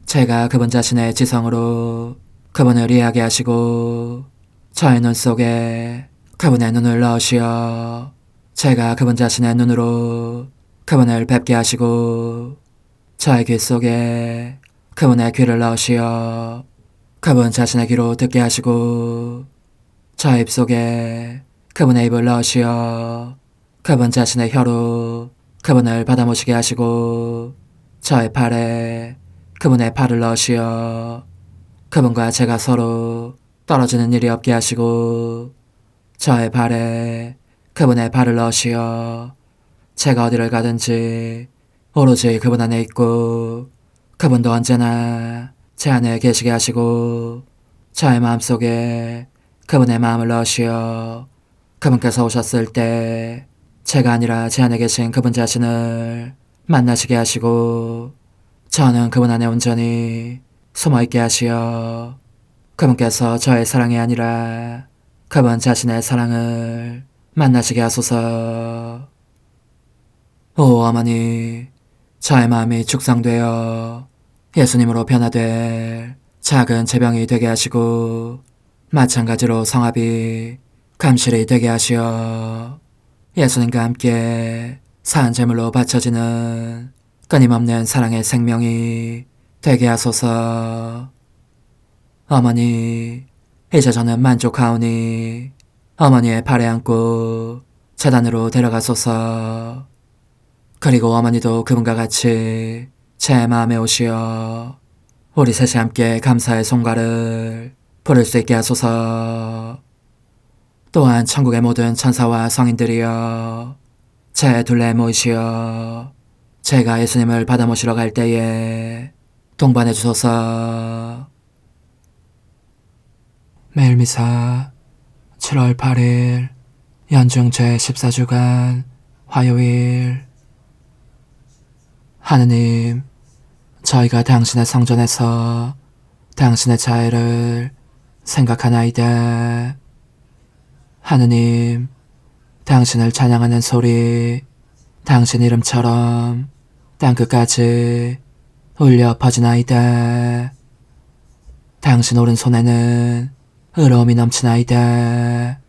제가 그분 자신의 지성으로 그분을 이해하게 하시고 저의 눈 속에 그분의 눈을 넣으시어 제가 그분 자신의 눈으로 그분을 뵙게 하시고 저의 귀 속에 그분의 귀를 넣으시어 그분 자신의 귀로 듣게 하시고 저의 입 속에 그분의 입을 넣으시어 그분 자신의 혀로 그분을 받아모시게 하시고 저의 팔에 그분의 팔을 넣으시어 그분과 제가 서로 떨어지는 일이 없게 하시고 저의 발에 그분의 발을 넣으시어 제가 어디를 가든지 오로지 그분 안에 있고 그분도 언제나 제 안에 계시게 하시고 저의 마음속에 그분의 마음을 넣으시어 그분께서 오셨을 때 제가 아니라 제 안에 계신 그분 자신을 만나시게 하시고 저는 그분 안에 온전히 숨어있게 하시어 그분께서 저의 사랑이 아니라 그분 자신의 사랑을 만나시게 하소서. 오 어머니, 저의 마음이 축성되어 예수님으로 변화될 작은 제병이 되게 하시고 마찬가지로 성합이 감실이 되게 하시어 예수님과 함께 산 제물로 바쳐지는 끊임없는 사랑의 생명이 되게 하소서. 어머니, 이제 저는 만족하오니 어머니의 발에 안고 제단으로 데려가소서. 그리고 어머니도 그분과 같이 제 마음에 오시어 우리 셋이 함께 감사의 송가를 부를 수 있게 하소서. 또한 천국의 모든 천사와 성인들이여 제 둘레에 모이시어 제가 예수님을 받아 모시러 갈 때에 동반해 주소서. 매일미사 7월 8일 연중 제14주간 화요일. 하느님, 저희가 당신의 성전에서 당신의 자애를 생각하나이다. 하느님, 당신을 찬양하는 소리 당신 이름처럼 땅끝까지 울려 퍼지나이다. 당신 오른손에는 의로움이 넘치나이다.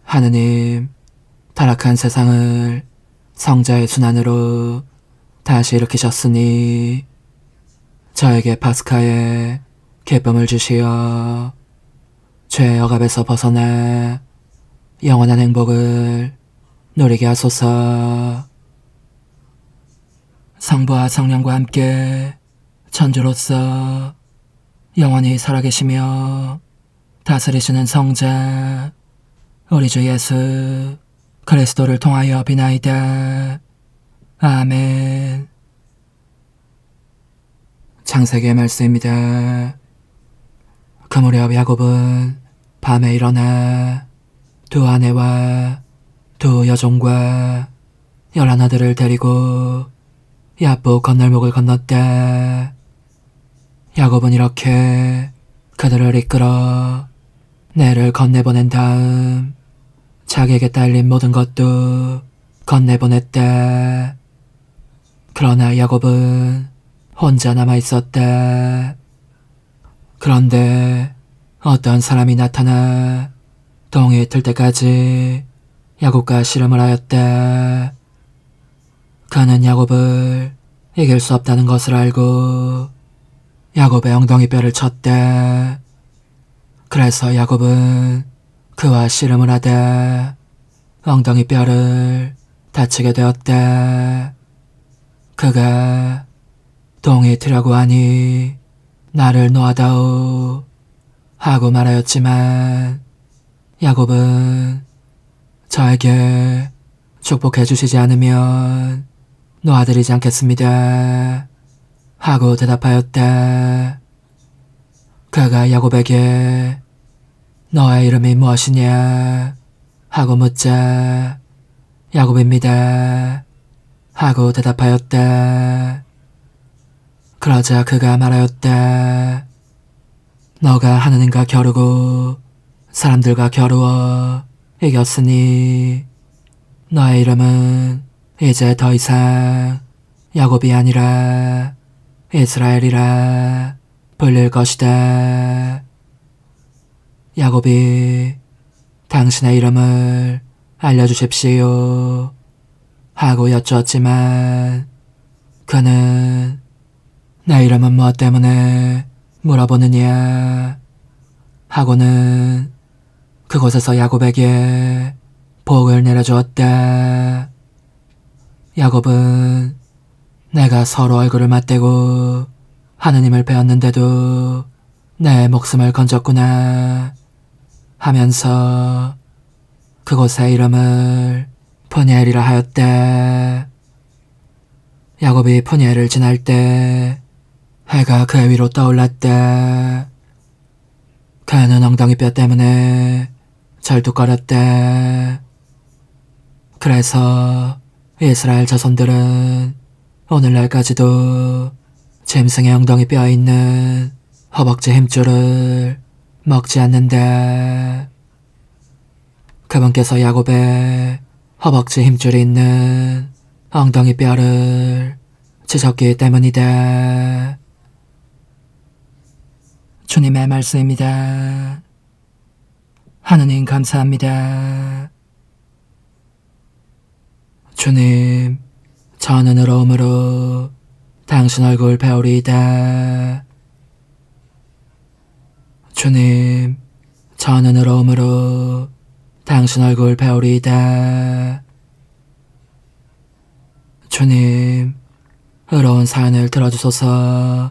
하느님, 타락한 세상을 성자의 순환으로 다시 일으키셨으니 저에게 파스카의 기쁨을 주시어 죄의 억압에서 벗어나 영원한 행복을 누리게 하소서. 성부와 성령과 함께 천주로서 영원히 살아계시며 다스리시는 성자 우리 주 예수 그리스도를 통하여 비나이다. 아멘. 창세기의 말씀입니다. 그 무렵 야곱은 밤에 일어나 두 아내와 두 여종과 11아들을 데리고 야복 건널목을 건넜다. 야곱은 이렇게 그들을 이끌어 내를 건네보낸 다음 자기에게 딸린 모든 것도 건네보냈다. 그러나 야곱은 혼자 남아있었다. 그런데 어떤 사람이 나타나 동이 틀 때까지 야곱과 씨름을 하였다. 그는 야곱을 이길 수 없다는 것을 알고 야곱의 엉덩이 뼈를 쳤다. 그래서 야곱은 그와 씨름을 하다 엉덩이 뼈를 다치게 되었다. 그가 동이 트려고 하니 나를 놓아다오 하고 말하였지만 야곱은 저에게 축복해 주시지 않으면 놓아드리지 않겠습니다 하고 대답하였다. 그가 야곱에게 너의 이름이 무엇이냐 하고 묻자 야곱입니다 하고 대답하였다. 그러자 그가 말하였다. 너가 하느님과 겨루고 사람들과 겨루어 이겼으니 너의 이름은 이제 더 이상 야곱이 아니라 이스라엘이라 불릴 것이다. 야곱이 당신의 이름을 알려주십시오 하고 여쭈었지만 그는 내 이름은 무엇 때문에 물어보느냐 하고는 그곳에서 야곱에게 복을 내려주었다. 야곱은 내가 서로 얼굴을 맞대고 하느님을 배웠는데도 내 목숨을 건졌구나 하면서 그곳의 이름을 푸니엘이라 하였다. 야곱이 푸니엘을 지날 때 해가 그 위로 떠올랐다. 그는 엉덩이 뼈 때문에 절뚝거렸다. 그래서 이스라엘 자손들은 오늘날까지도 짐승의 엉덩이 뼈에 있는 허벅지 힘줄을 먹지 않는다. 그분께서 야곱의 허벅지 힘줄이 있는 엉덩이 뼈를 찢었기 때문이다. 주님의 말씀입니다. 하느님 감사합니다. 주님, 저는 의로움으로 당신 얼굴 배우리이다. 주님, 저는 의로움으로 당신 얼굴 배우리이다. 주님, 의로운 사연을 들어주소서.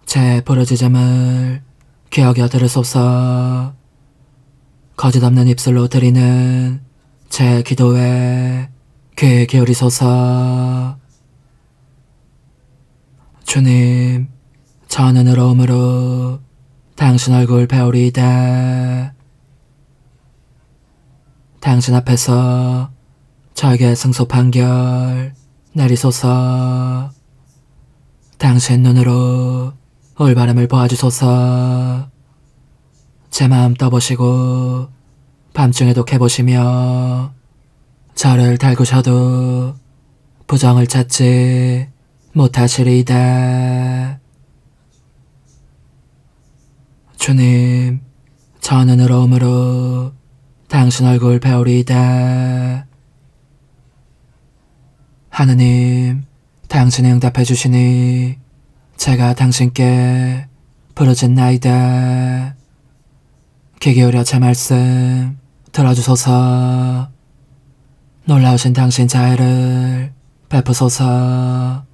제 부르짖음을 귀여겨 들으소서. 거짓없는 입술로 드리는 제 기도에 귀 기울이소서. 주님, 저는 의로움으로 당신 얼굴 배우리이다. 당신 앞에서 저에게 승소 판결 내리소서. 당신 눈으로 올바름을 보아주소서. 제 마음 떠보시고 밤중에도 캐보시며 저를 달구셔도 부정을 찾지 못하시리이다. 주님, 저는 의로움으로 당신 얼굴 배우리이다. 하느님, 당신이 응답해 주시니 제가 당신께 부르짖나이다. 귀 기울여 제 말씀 들어주소서. 놀라우신 당신 자애를 베푸소서.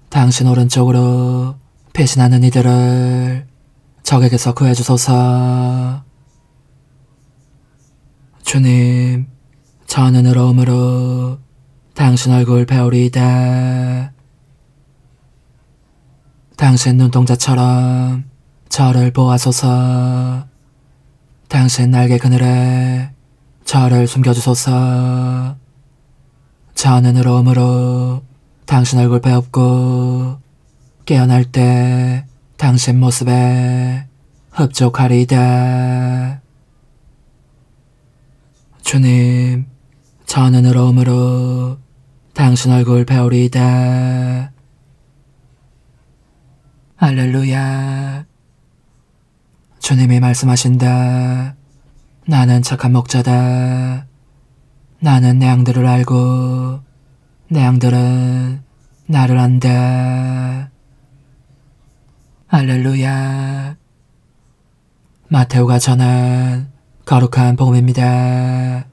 당신 오른쪽으로 배신하는 이들을 적에게서 구해주소서. 주님, 저는 의로움으로 당신 얼굴 배우리이다. 당신 눈동자처럼 저를 보아소서. 당신 날개 그늘에 저를 숨겨주소서. 저는 의로움으로 당신 얼굴 배웁고 깨어날 때 당신 모습에 흡족하리이다. 주님, 저는 의로움으로 당신 얼굴 배우리이다. 할렐루야. 주님이 말씀하신다. 나는 착한 목자다. 나는 내 양들을 알고 내 양들은 나를 안다. 할렐루야. 마테오가 전한 거룩한 복음입니다.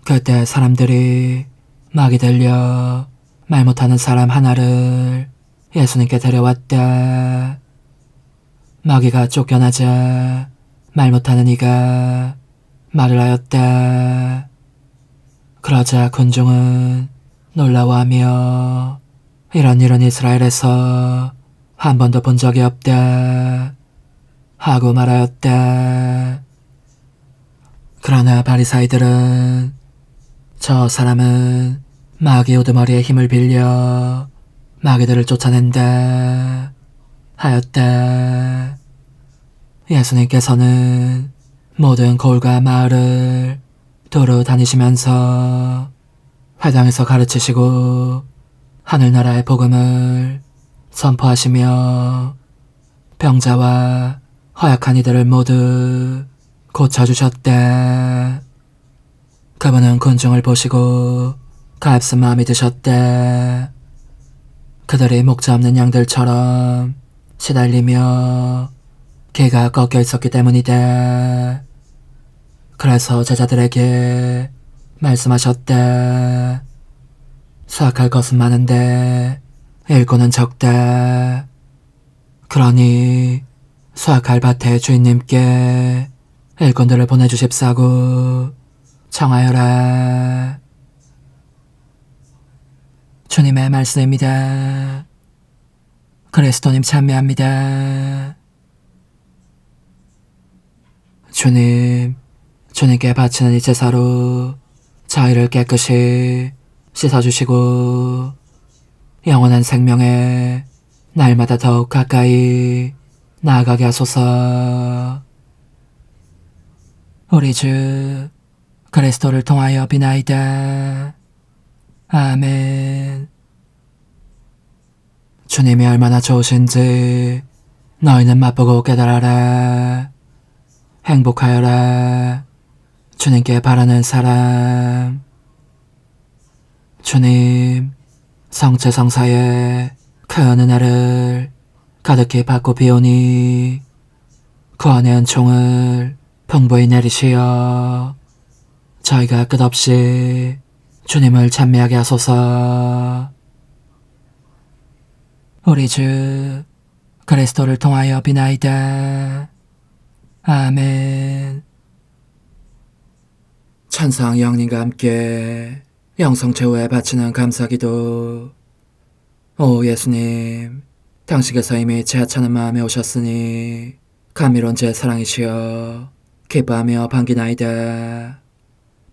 그때 사람들이 막이 들려 말 못하는 사람 하나를 예수님께 데려왔다. 마귀가 쫓겨나자 말 못하는 이가 말을 하였다. 그러자 군중은 놀라워하며 이런 일은 이스라엘에서 한 번도 본 적이 없다 하고 말하였다. 그러나 바리사이들은 저 사람은 마귀 우두머리의 힘을 빌려 마귀들을 쫓아낸다 하였다. 예수님께서는 모든 고을과 마을을 도로 다니시면서 회당에서 가르치시고 하늘나라의 복음을 선포하시며 병자와 허약한 이들을 모두 고쳐주셨다. 그분은 군중을 보시고 가엾은 마음이 드셨다. 그들이 목자 없는 양들처럼 시달리며 귀가 꺾여 있었기 때문이다. 그래서 제자들에게 말씀하셨다. 수확할 것은 많은데 일꾼은 적다. 그러니 수확할 밭의 주인님께 일꾼들을 보내주십사고 청하여라. 주님의 말씀입니다. 그리스도님 찬미합니다. 주님, 주님께 바치는 이 제사로 저희를 깨끗이 씻어주시고 영원한 생명에 날마다 더욱 가까이 나아가게 하소서. 우리 주 그리스도를 통하여 비나이다. 아멘. 주님이 얼마나 좋으신지 너희는 맛보고 깨달아라. 행복하여라. 주님께 바라는 사람. 주님, 성체성사에 큰 은혜를 가득히 받고 비오니 구원의 은총을 풍부히 내리시어 저희가 끝없이 주님을 찬미하게 하소서. 우리 주 그리스도를 통하여 비나이다. 아멘. 천상 영님과 함께 영성 최후에 바치는 감사기도. 오 예수님, 당신께서 이미 제 하찮은 마음에 오셨으니 감미로운 제 사랑이시여 기뻐하며 반기나이다.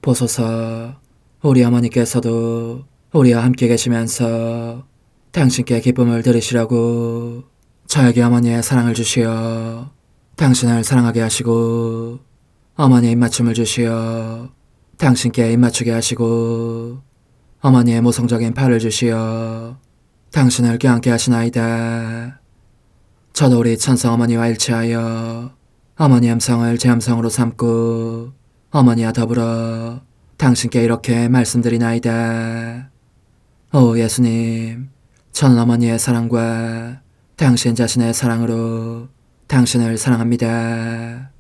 보소서, 우리 어머니께서도 우리와 함께 계시면서 당신께 기쁨을 드리시라고 저에게 어머니의 사랑을 주시어 당신을 사랑하게 하시고 어머니의 입맞춤을 주시어 당신께 입맞추게 하시고 어머니의 모성적인 팔을 주시어 당신을 껴안게 하시나이다. 저도 우리 천성 어머니와 일치하여 어머니 음성을 제 음성으로 삼고 어머니와 더불어 당신께 이렇게 말씀드리나이다. 오 예수님, 저는 어머니의 사랑과 당신 자신의 사랑으로 당신을 사랑합니다.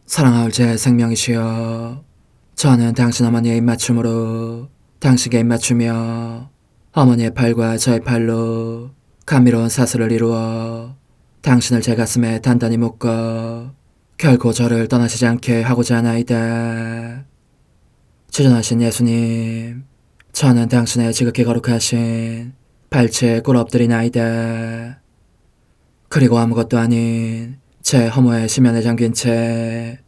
사랑하올 제 생명이시여, 저는 당신 어머니의 입맞춤으로 당신께 입맞추며 어머니의 팔과 저의 팔로 감미로운 사슬을 이루어 당신을 제 가슴에 단단히 묶어 결코 저를 떠나시지 않게 하고자 하나이다. 주전하신 예수님, 저는 당신의 지극히 거룩하신 발치에 꿇어 엎드리나이다. 그리고 아무것도 아닌 제 허무의 심연에 잠긴 채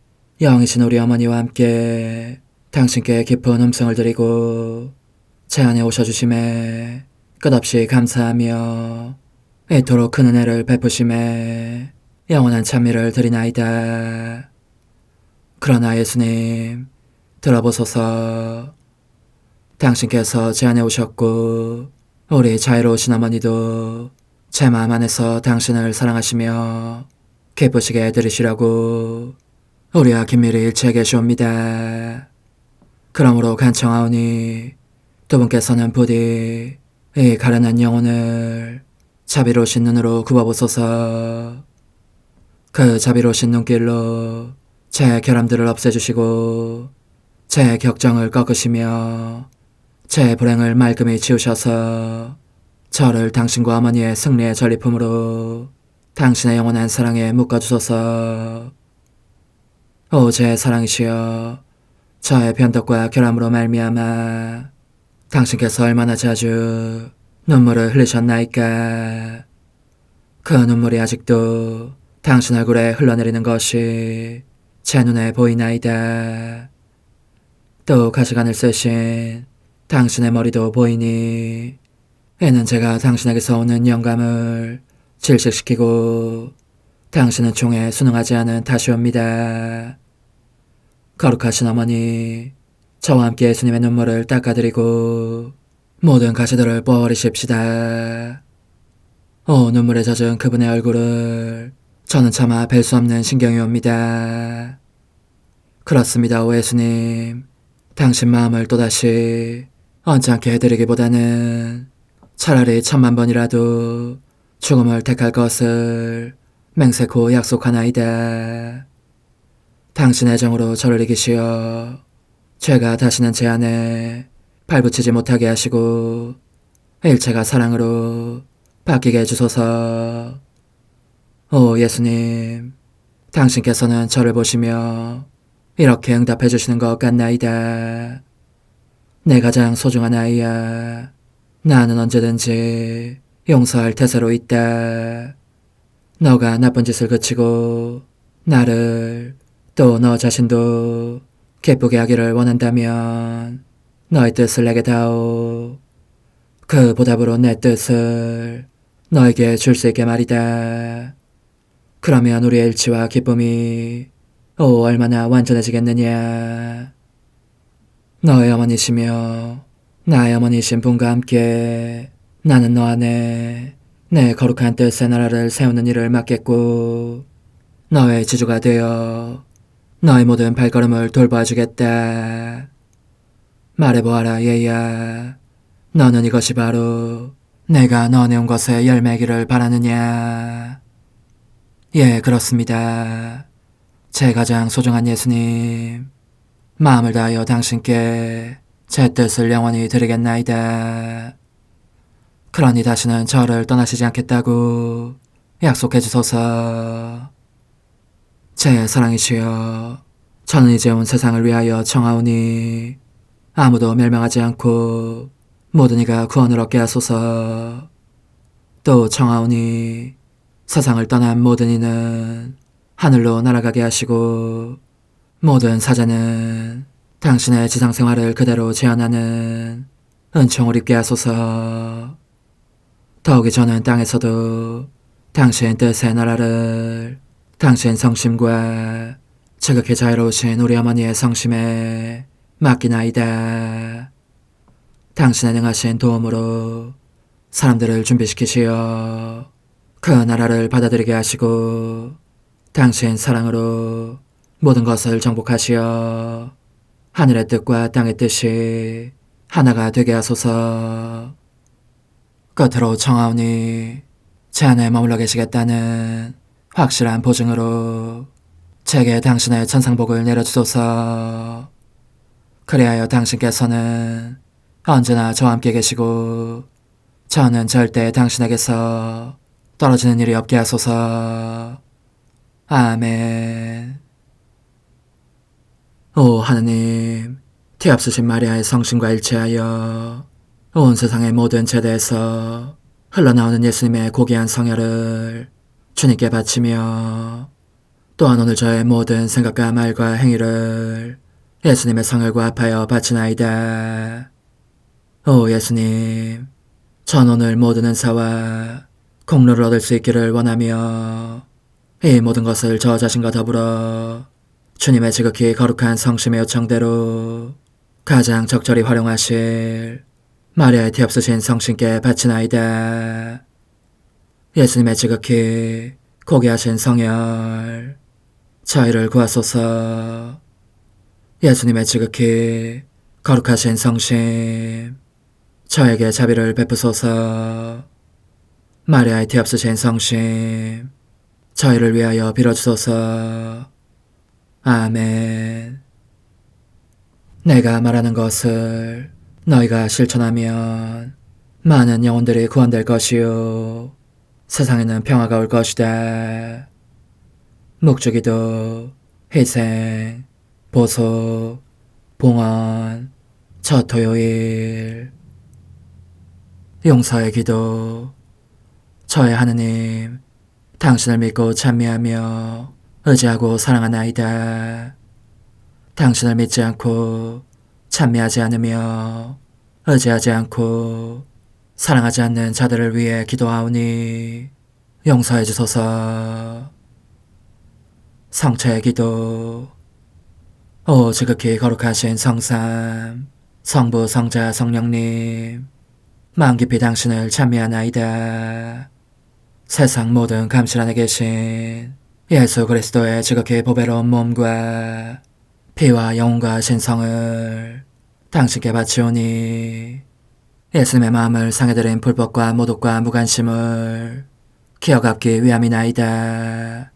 영이신 우리 어머니와 함께 당신께 깊은 음성을 드리고 제 안에 오셔주심에 끝없이 감사하며 이토록 큰 은혜를 베푸심에 영원한 찬미를 드리나이다. 그러나 예수님, 들어보소서. 당신께서 제 안에 오셨고 우리 자유로우신 어머니도 제 마음 안에서 당신을 사랑하시며 기쁘시게 해드리시라고 우리와 긴밀히 일치해 계시옵니다. 그러므로 간청하오니 두 분께서는 부디 이 가련한 영혼을 자비로우신 눈으로 굽어보소서. 그 자비로우신 눈길로 제 결함들을 없애주시고 제 격정을 꺾으시며 제 불행을 말끔히 지우셔서 저를 당신과 어머니의 승리의 전리품으로 당신의 영원한 사랑에 묶어주소서. 오 제 사랑이시여, 저의 변덕과 결함으로 말미암아 당신께서 얼마나 자주 눈물을 흘리셨나이까. 그 눈물이 아직도 당신 얼굴에 흘러내리는 것이 제 눈에 보이나이다. 또 가시관을 쓰신 당신의 머리도 보이니 이는 제가 당신에게서 오는 영감을 질식시키고 당신은 종에 순응하지 않은 탓이옵니다. 거룩하신 어머니, 저와 함께 예수님의 눈물을 닦아드리고 모든 가시들을 뽑아버리십시다. 오 눈물에 젖은 그분의 얼굴을 저는 차마 뵐 수 없는 신경이 옵니다. 그렇습니다, 오 예수님. 당신 마음을 또다시 언짢게 해드리기보다는 차라리 1000,000번이라도 죽음을 택할 것을 맹세코 약속하나이다. 당신의 정으로 저를 이기시어 죄가 다시는 제 안에 발붙이지 못하게 하시고 일체가 사랑으로 바뀌게 해주소서. 오 예수님, 당신께서는 저를 보시며 이렇게 응답해 주시는 것 같나이다. 내 가장 소중한 아이야, 나는 언제든지 용서할 태세로 있다. 너가 나쁜 짓을 그치고 나를 또 너 자신도 기쁘게 하기를 원한다면 너의 뜻을 내게 다오. 그 보답으로 내 뜻을 너에게 줄 수 있게 말이다. 그러면 우리의 일치와 기쁨이 얼마나 완전해지겠느냐. 너의 어머니시며 나의 어머니신 분과 함께 나는 너 안에 내 거룩한 뜻의 나라를 세우는 일을 맡겠고 너의 지주가 되어 너의 모든 발걸음을 돌봐주겠다. 말해보아라 얘야, 너는 이것이 바로 내가 너네 온 것에 열매기를 바라느냐. 예, 그렇습니다. 제 가장 소중한 예수님, 마음을 다하여 당신께 제 뜻을 영원히 드리겠나이다. 그러니 다시는 저를 떠나시지 않겠다고 약속해 주소서. 제 사랑이시여, 저는 이제 온 세상을 위하여 청하오니 아무도 멸망하지 않고 모든 이가 구원을 얻게 하소서. 또 청하오니 세상을 떠난 모든 이는 하늘로 날아가게 하시고 모든 사자는 당신의 지상생활을 그대로 재현하는 은총을 입게 하소서. 더욱이 저는 땅에서도 당신 뜻의 나라를 당신 성심과 지극히 자유로우신 우리 어머니의 성심에 맡기나이다. 당신의 능하신 도움으로 사람들을 준비시키시어 그 나라를 받아들이게 하시고 당신 사랑으로 모든 것을 정복하시어 하늘의 뜻과 땅의 뜻이 하나가 되게 하소서. 끝으로 청하오니 제 안에 머물러 계시겠다는 확실한 보증으로 제게 당신의 천상복을 내려주소서. 그리하여 당신께서는 언제나 저와 함께 계시고 저는 절대 당신에게서 떨어지는 일이 없게 하소서. 아멘. 오 하느님, 티없으신 마리아의 성심과 일치하여 온 세상의 모든 제대에서 흘러나오는 예수님의 고귀한 성혈을 주님께 바치며 또한 오늘 저의 모든 생각과 말과 행위를 예수님의 성혈과 합하여 바치나이다. 오 예수님, 전 오늘 모든 은사와 공로를 얻을 수 있기를 원하며 이 모든 것을 저 자신과 더불어 주님의 지극히 거룩한 성심의 요청대로 가장 적절히 활용하실 마리아의 티 없으신 성신께 바치나이다. 예수님의 지극히 고귀하신 성혈, 저희를 구하소서. 예수님의 지극히 거룩하신 성심, 저에게 자비를 베푸소서. 마리아의 티 없으신 성심, 저희를 위하여 빌어주소서. 아멘. 내가 말하는 것을 너희가 실천하면 많은 영혼들이 구원될 것이요 세상에는 평화가 올 것이다. 묵주기도, 희생, 보속, 봉헌, 첫 토요일. 용서의 기도. 저의 하느님, 당신을 믿고 찬미하며 의지하고 사랑하나이다. 당신을 믿지 않고 찬미하지 않으며 의지하지 않고 사랑하지 않는 자들을 위해 기도하오니 용서해 주소서. 성체의 기도. 오 지극히 거룩하신 성삼, 성부, 성자, 성령님, 마음 깊이 당신을 찬미하나이다. 세상 모든 감실 안에 계신 예수 그리스도의 지극히 보배로운 몸과 피와 영혼과 신성을 당신께 바치오니 예수님의 마음을 상해드린 불법과 모독과 무관심을 기어갚기 위함이나이다.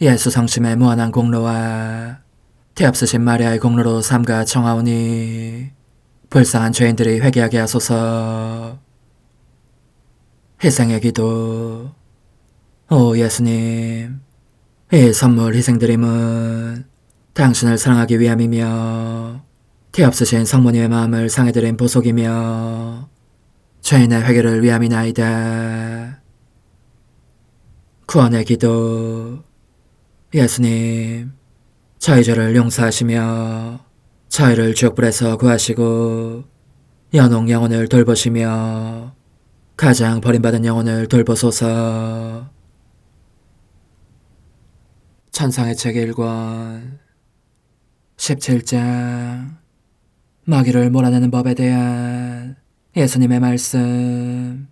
예수 성심의 무한한 공로와 티 없으신 마리아의 공로로 삼가 청하오니 불쌍한 죄인들이 회개하게 하소서. 희생의 기도. 오 예수님, 이 선물 희생드림은 당신을 사랑하기 위함이며 티 없으신 성모님의 마음을 상해드린 보속이며 죄인의 회개를 위함이나이다. 구원의 기도. 예수님, 저희 죄를 용서하시며 저희를 지옥불에서 구하시고 연옥 영혼을 돌보시며 가장 버림받은 영혼을 돌보소서. 천상의 책 1권 17장 마귀를 몰아내는 법에 대한 예수님의 말씀.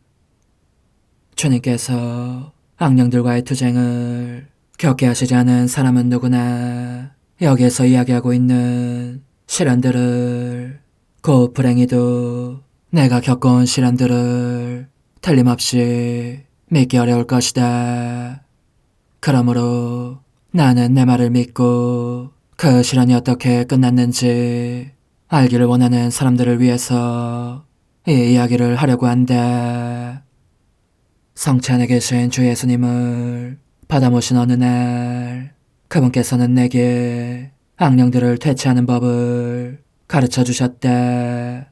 주님께서 악령들과의 투쟁을 겪게 하시지 않은 사람은 누구나 여기에서 이야기하고 있는 시련들을, 곧 불행히도 내가 겪어온 시련들을 틀림없이 믿기 어려울 것이다. 그러므로 나는 내 말을 믿고 그 시련이 어떻게 끝났는지 알기를 원하는 사람들을 위해서 이 이야기를 하려고 한다. 성체 안에 계신 주 예수님을 받아 모신 어느 날 그분께서는 내게 악령들을 퇴치하는 법을 가르쳐 주셨다.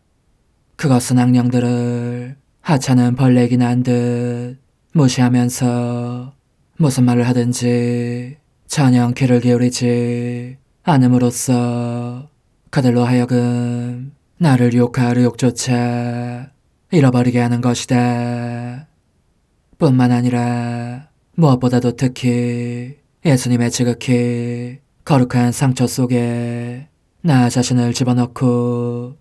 그것은 악령들을 하찮은 벌레이긴 한 듯 무시하면서 무슨 말을 하든지 전혀 귀를 기울이지 않음으로써 그들로 하여금 나를 유혹할 의욕조차 잃어버리게 하는 것이다. 뿐만 아니라 무엇보다도 특히 예수님의 지극히 거룩한 상처 속에 나 자신을 집어넣고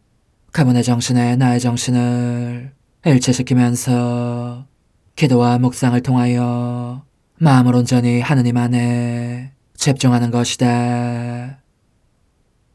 그분의 정신에 나의 정신을 일치시키면서 기도와 묵상을 통하여 마음을 온전히 하느님 안에 집중하는 것이다.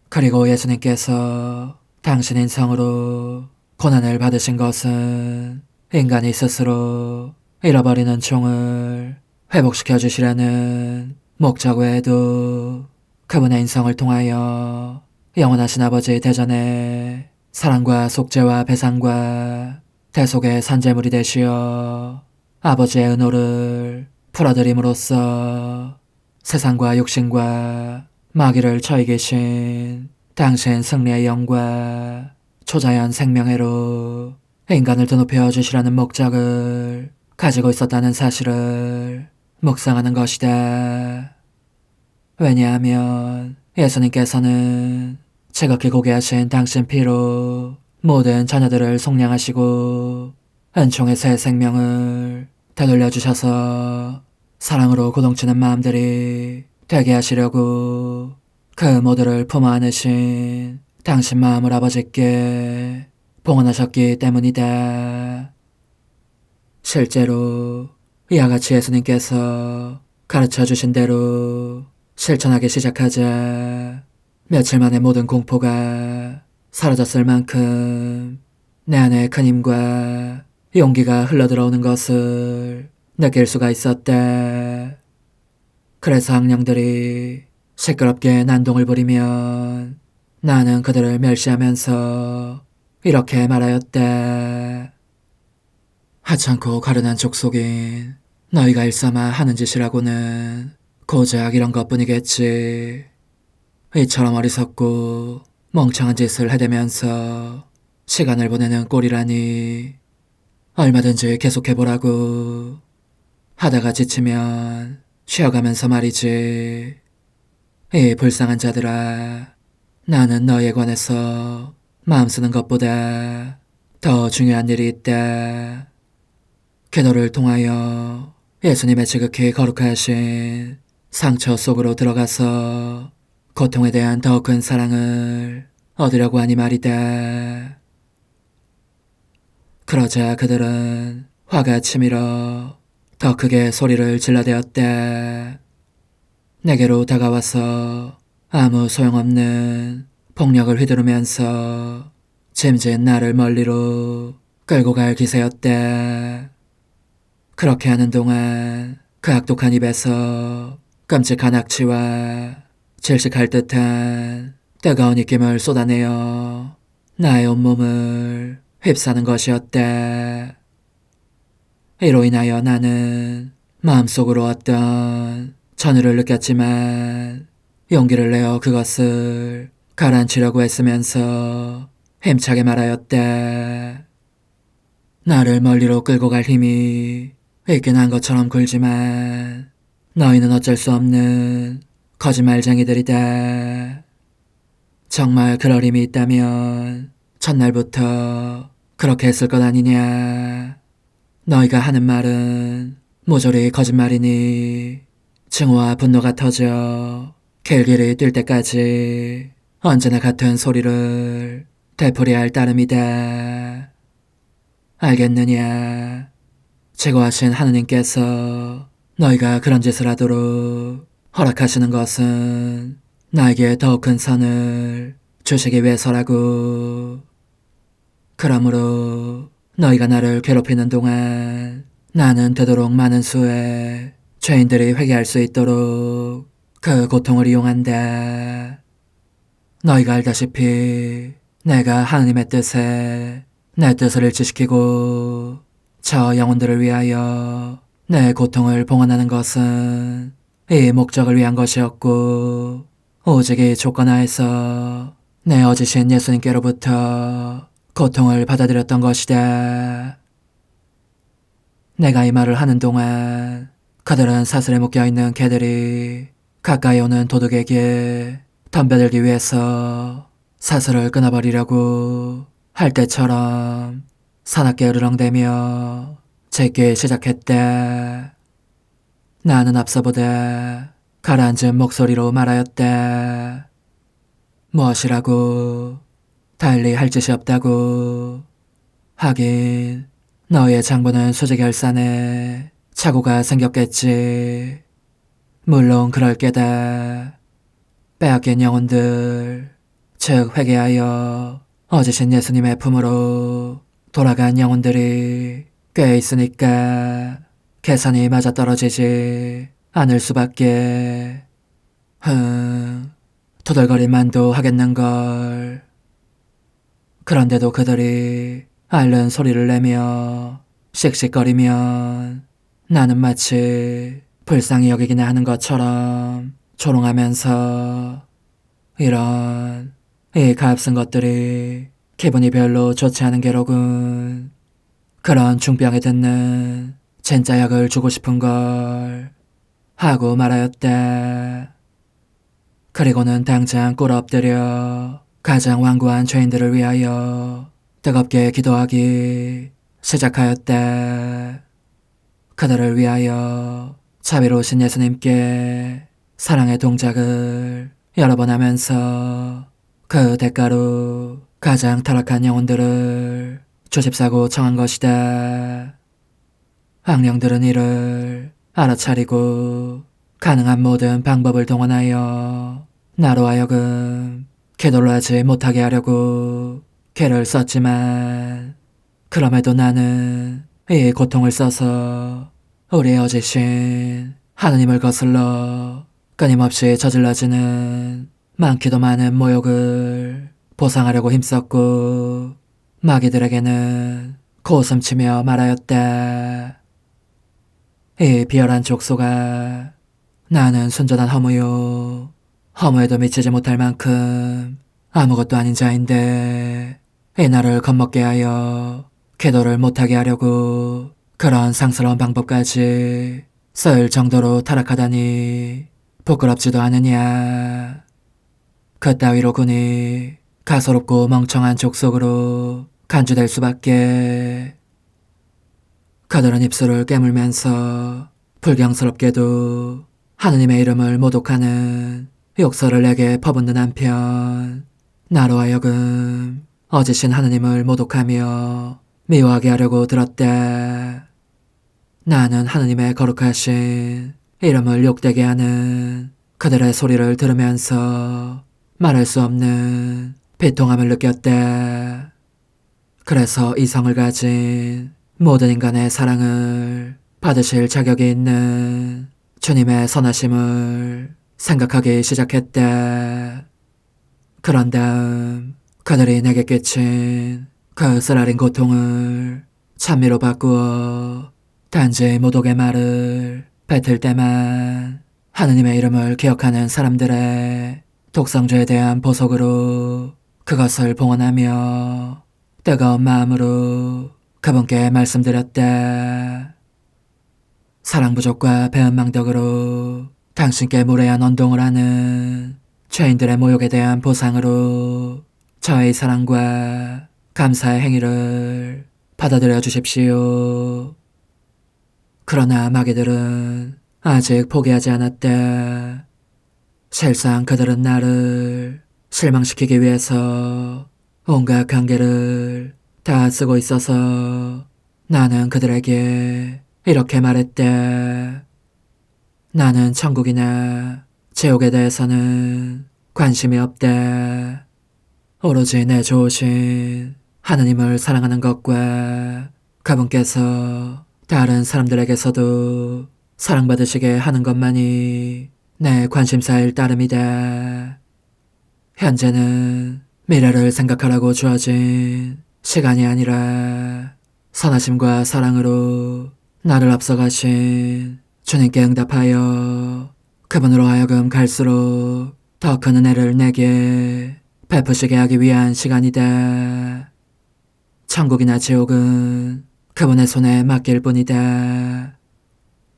그리고 예수님께서 당신 인성으로 고난을 받으신 것은 인간이 스스로 잃어버리는 종을 회복시켜 주시라는 목적 외에도 그분의 인성을 통하여 영원하신 아버지 대전에 사랑과 속죄와 배상과 대속의 산재물이 되시어 아버지의 은호를 풀어드림으로써 세상과 육신과 마귀를 처해 계신 당신 승리의 영과 초자연 생명회로 인간을 드높여 주시라는 목적을 가지고 있었다는 사실을 묵상하는 것이다. 왜냐하면 예수님께서는 지극히 고귀하신 당신 피로 모든 자녀들을 속량하시고 은총의 새 생명을 되돌려주셔서 사랑으로 고동치는 마음들이 되게 하시려고 그 모두를 품어 안으신 당신 마음을 아버지께 봉헌하셨기 때문이다. 실제로 이와 같이 예수님께서 가르쳐 주신 대로 실천하기 시작하자 며칠 만에 모든 공포가 사라졌을 만큼 내 안에 큰 힘과 용기가 흘러들어오는 것을 느낄 수가 있었다. 그래서 악령들이 시끄럽게 난동을 부리면 나는 그들을 멸시하면서 이렇게 말하였다. 하찮고 가련한 족속인 너희가 일삼아 하는 짓이라고는 고작 이런 것뿐이겠지. 이처럼 어리석고 멍청한 짓을 해대면서 시간을 보내는 꼴이라니. 얼마든지 계속해보라고. 하다가 지치면 쉬어가면서 말이지. 이 불쌍한 자들아, 나는 너희에 관해서 마음 쓰는 것보다 더 중요한 일이 있다. 기도를 통하여 예수님의 지극히 거룩하신 상처 속으로 들어가서 고통에 대한 더 큰 사랑을 얻으려고 하니 말이다. 그러자 그들은 화가 치밀어 더 크게 소리를 질러대었다. 내게로 다가와서 아무 소용없는 폭력을 휘두르면서 짐진 나를 멀리로 끌고 갈 기세였다. 그렇게 하는 동안 그 악독한 입에서 끔찍한 악취와 질식할 듯한 뜨거운 입김을 쏟아내어 나의 온몸을 휩싸는 것이었다. 이로 인하여 나는 마음속으로 어떤 전율을 느꼈지만 용기를 내어 그것을 가라앉히려고 애쓰면서 힘차게 말하였다. 나를 멀리로 끌고 갈 힘이 있긴 한 것처럼 굴지만 너희는 어쩔 수 없는 거짓말쟁이들이다. 정말 그럴 힘이 있다면 첫날부터 그렇게 했을 것 아니냐. 너희가 하는 말은 모조리 거짓말이니 증오와 분노가 터져 길길이 뛸 때까지 언제나 같은 소리를 되풀이해야 할 따름이다. 알겠느냐? 제거하신 하느님께서 너희가 그런 짓을 하도록 허락하시는 것은 나에게 더욱 큰 선을 주시기 위해서라고. 그러므로 너희가 나를 괴롭히는 동안 나는 되도록 많은 수의 죄인들이 회개할 수 있도록 그 고통을 이용한다. 너희가 알다시피 내가 하느님의 뜻에 내 뜻을 일치시키고 저 영혼들을 위하여 내 고통을 봉헌하는 것은 이 목적을 위한 것이었고 오직 이 조건 하에서 내 어지신 예수님께로부터 고통을 받아들였던 것이다. 내가 이 말을 하는 동안 그들은 사슬에 묶여있는 개들이 가까이 오는 도둑에게 덤벼들기 위해서 사슬을 끊어버리려고 할 때처럼 사납게 으르렁대며 짖기 시작했다. 나는 앞서보다 가라앉은 목소리로 말하였다. 무엇이라고? 달리 할 짓이 없다고. 하긴 너의 장부는 수지결산에 착오가 생겼겠지. 물론 그럴 게다. 빼앗긴 영혼들, 즉 회개하여 어지신 예수님의 품으로 돌아간 영혼들이 꽤 있으니까 계산이 맞아떨어지지 않을 수밖에. 토덜거릴만도 하겠는걸. 그런데도 그들이 앓는 소리를 내며 씩씩거리면 나는 마치 불쌍히 여기기나 하는 것처럼 조롱하면서 이런 이 값쓴 것들이 기분이 별로 좋지 않은 게로군. 그런 중병에 듣는 진짜 약을 주고 싶은 걸 하고 말하였다. 그리고는 당장 꿇어 엎드려 가장 완고한 죄인들을 위하여 뜨겁게 기도하기 시작하였다. 그들을 위하여 자비로우신 예수님께 사랑의 동작을 여러 번 하면서 그 대가로 가장 타락한 영혼들을 조집사고 청한 것이다. 악령들은 이를 알아차리고 가능한 모든 방법을 동원하여 나로 하여금 기도를 하지 못하게 하려고 괴를 썼지만, 그럼에도 나는 이 고통을 써서 우리의 어지신 하느님을 거슬러 끊임없이 저질러지는 많기도 많은 모욕을 보상하려고 힘썼고, 마귀들에게는 고웃음치며 말하였다. 이 비열한 족소가 나는 순전한 허무요, 허무에도 미치지 못할 만큼 아무것도 아닌 자인데 이 나를 겁먹게 하여 기도를 못하게 하려고 그런 상스러운 방법까지 쓸 정도로 타락하다니 부끄럽지도 않으냐. 그따위로 군이 가소롭고 멍청한 족속으로 간주될 수밖에. 그들은 입술을 깨물면서 불경스럽게도 하느님의 이름을 모독하는 욕설을 내게 퍼붓는 한편, 나로 하여금 어지신 하느님을 모독하며 미워하게 하려고 들었다. 나는 하느님의 거룩하신 이름을 욕되게 하는 그들의 소리를 들으면서 말할 수 없는 비통함을 느꼈다. 그래서 이성을 가진 모든 인간의 사랑을 받으실 자격이 있는 주님의 선하심을 생각하기 시작했다. 그런 다음 그들이 내게 끼친 그 쓰라린 고통을 찬미로 바꾸어 단지 모독의 말을 뱉을 때만 하느님의 이름을 기억하는 사람들의 독성죄에 대한 보석으로 그것을 봉헌하며 뜨거운 마음으로 그분께 말씀드렸다. 사랑 부족과 배은망덕으로 당신께 무례한 언동을 하는 죄인들의 모욕에 대한 보상으로 저의 사랑과 감사의 행위를 받아들여 주십시오. 그러나 마귀들은 아직 포기하지 않았다. 실상 그들은 나를 실망시키기 위해서 온갖 관계를 다 쓰고 있어서 나는 그들에게 이렇게 말했다. 나는 천국이나 지옥에 대해서는 관심이 없다. 오로지 내 좋으신 하느님을 사랑하는 것과 그분께서 다른 사람들에게서도 사랑받으시게 하는 것만이 내 관심사일 따름이다. 현재는 미래를 생각하라고 주어진 시간이 아니라 선하심과 사랑으로 나를 앞서가신 주님께 응답하여 그분으로 하여금 갈수록 더 큰 은혜를 내게 베푸시게 하기 위한 시간이다. 천국이나 지옥은 그분의 손에 맡길 뿐이다.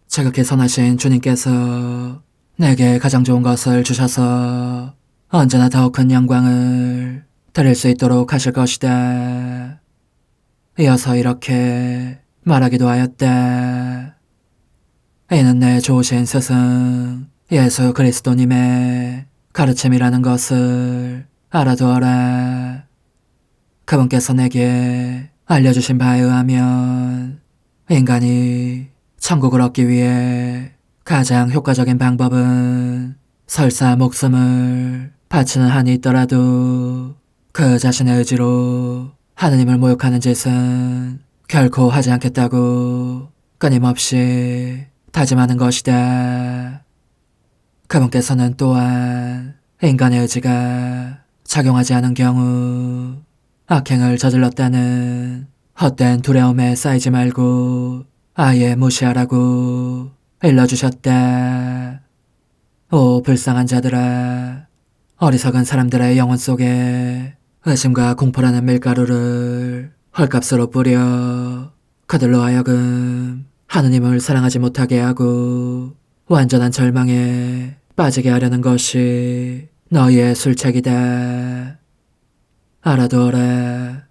지극히 선하신 주님께서 내게 가장 좋은 것을 주셔서 언제나 더 큰 영광을 드릴 수 있도록 하실 것이다. 이어서 이렇게 말하기도 하였다. 이는 내 좋으신 스승 예수 그리스도님의 가르침이라는 것을 알아두어라. 그분께서 내게 알려주신 바에 의하면 인간이 천국을 얻기 위해 가장 효과적인 방법은 설사 목숨을 바치는 한이 있더라도 그 자신의 의지로 하느님을 모욕하는 짓은 결코 하지 않겠다고 끊임없이 다짐하는 것이다. 그분께서는 또한 인간의 의지가 작용하지 않은 경우 악행을 저질렀다는 헛된 두려움에 쌓이지 말고 아예 무시하라고 일러주셨다. 오 불쌍한 자들아, 어리석은 사람들의 영혼 속에 의심과 공포라는 밀가루를 헐값으로 뿌려 그들로 하여금 하느님을 사랑하지 못하게 하고 완전한 절망에 빠지게 하려는 것이 너희의 술책이다. 알아두어라.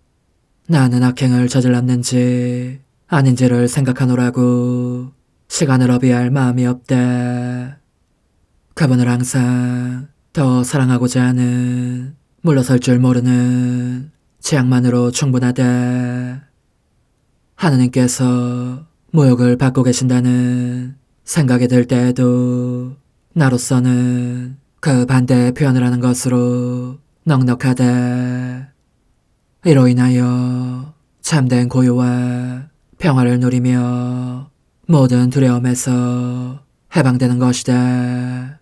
나는 악행을 저질렀는지 아닌지를 생각하노라고. 시간을 허비할 마음이 없다. 그분을 항상 더 사랑하고자 하는, 물러설 줄 모르는 취향만으로 충분하다. 하느님께서 모욕을 받고 계신다는 생각이 들 때에도 나로서는 그 반대의 표현을 하는 것으로 넉넉하다. 이로 인하여 참된 고요와 평화를 누리며 모든 두려움에서 해방되는 것이다.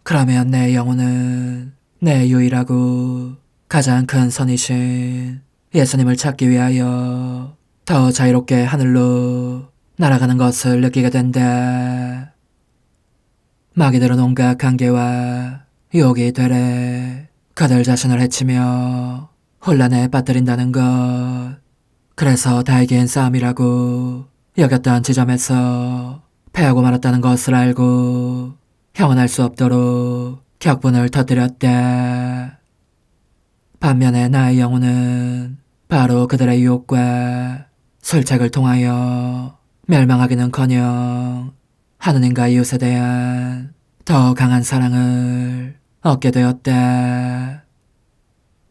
그러면 내 영혼은 내 유일하고 가장 큰 선이신 예수님을 찾기 위하여 더 자유롭게 하늘로 날아가는 것을 느끼게 된다. 마귀들은 온갖 관계와 유혹이 되래 그들 자신을 해치며 혼란에 빠뜨린다는 것. 그래서 다이긴 싸움이라고 여겼던 지점에서 패하고 말았다는 것을 알고 형언할 수 없도록 격분을 터뜨렸다. 반면에 나의 영혼은 바로 그들의 유혹과 술책을 통하여 멸망하기는커녕 하느님과 이웃에 대한 더 강한 사랑을 얻게 되었다.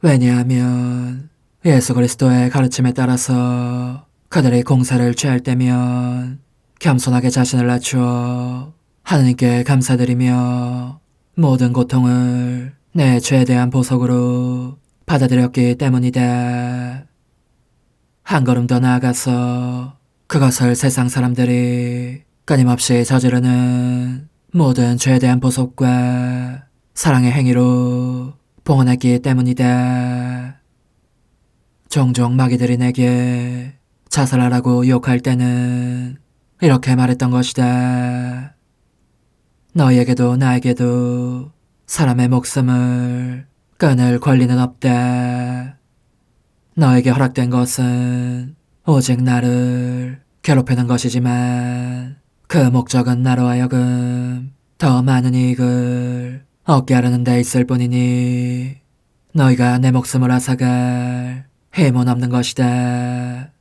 왜냐하면 예수 그리스도의 가르침에 따라서 그들이 공사를 취할 때면 겸손하게 자신을 낮추어 하느님께 감사드리며 모든 고통을 내 죄에 대한 보석으로 받아들였기 때문이다. 한 걸음 더 나아가서 그것을 세상 사람들이 끊임없이 저지르는 모든 죄에 대한 보석과 사랑의 행위로 봉헌했기 때문이다. 종종 마귀들이 내게 자살하라고 유혹할 때는 이렇게 말했던 것이다. 너희에게도 나에게도 사람의 목숨을 끊을 권리는 없다. 너에게 허락된 것은 오직 나를 괴롭히는 것이지만 그 목적은 나로 하여금 더 많은 이익을 얻게 하려는 데 있을 뿐이니 너희가 내 목숨을 앗아갈 힘은 없는 것이다.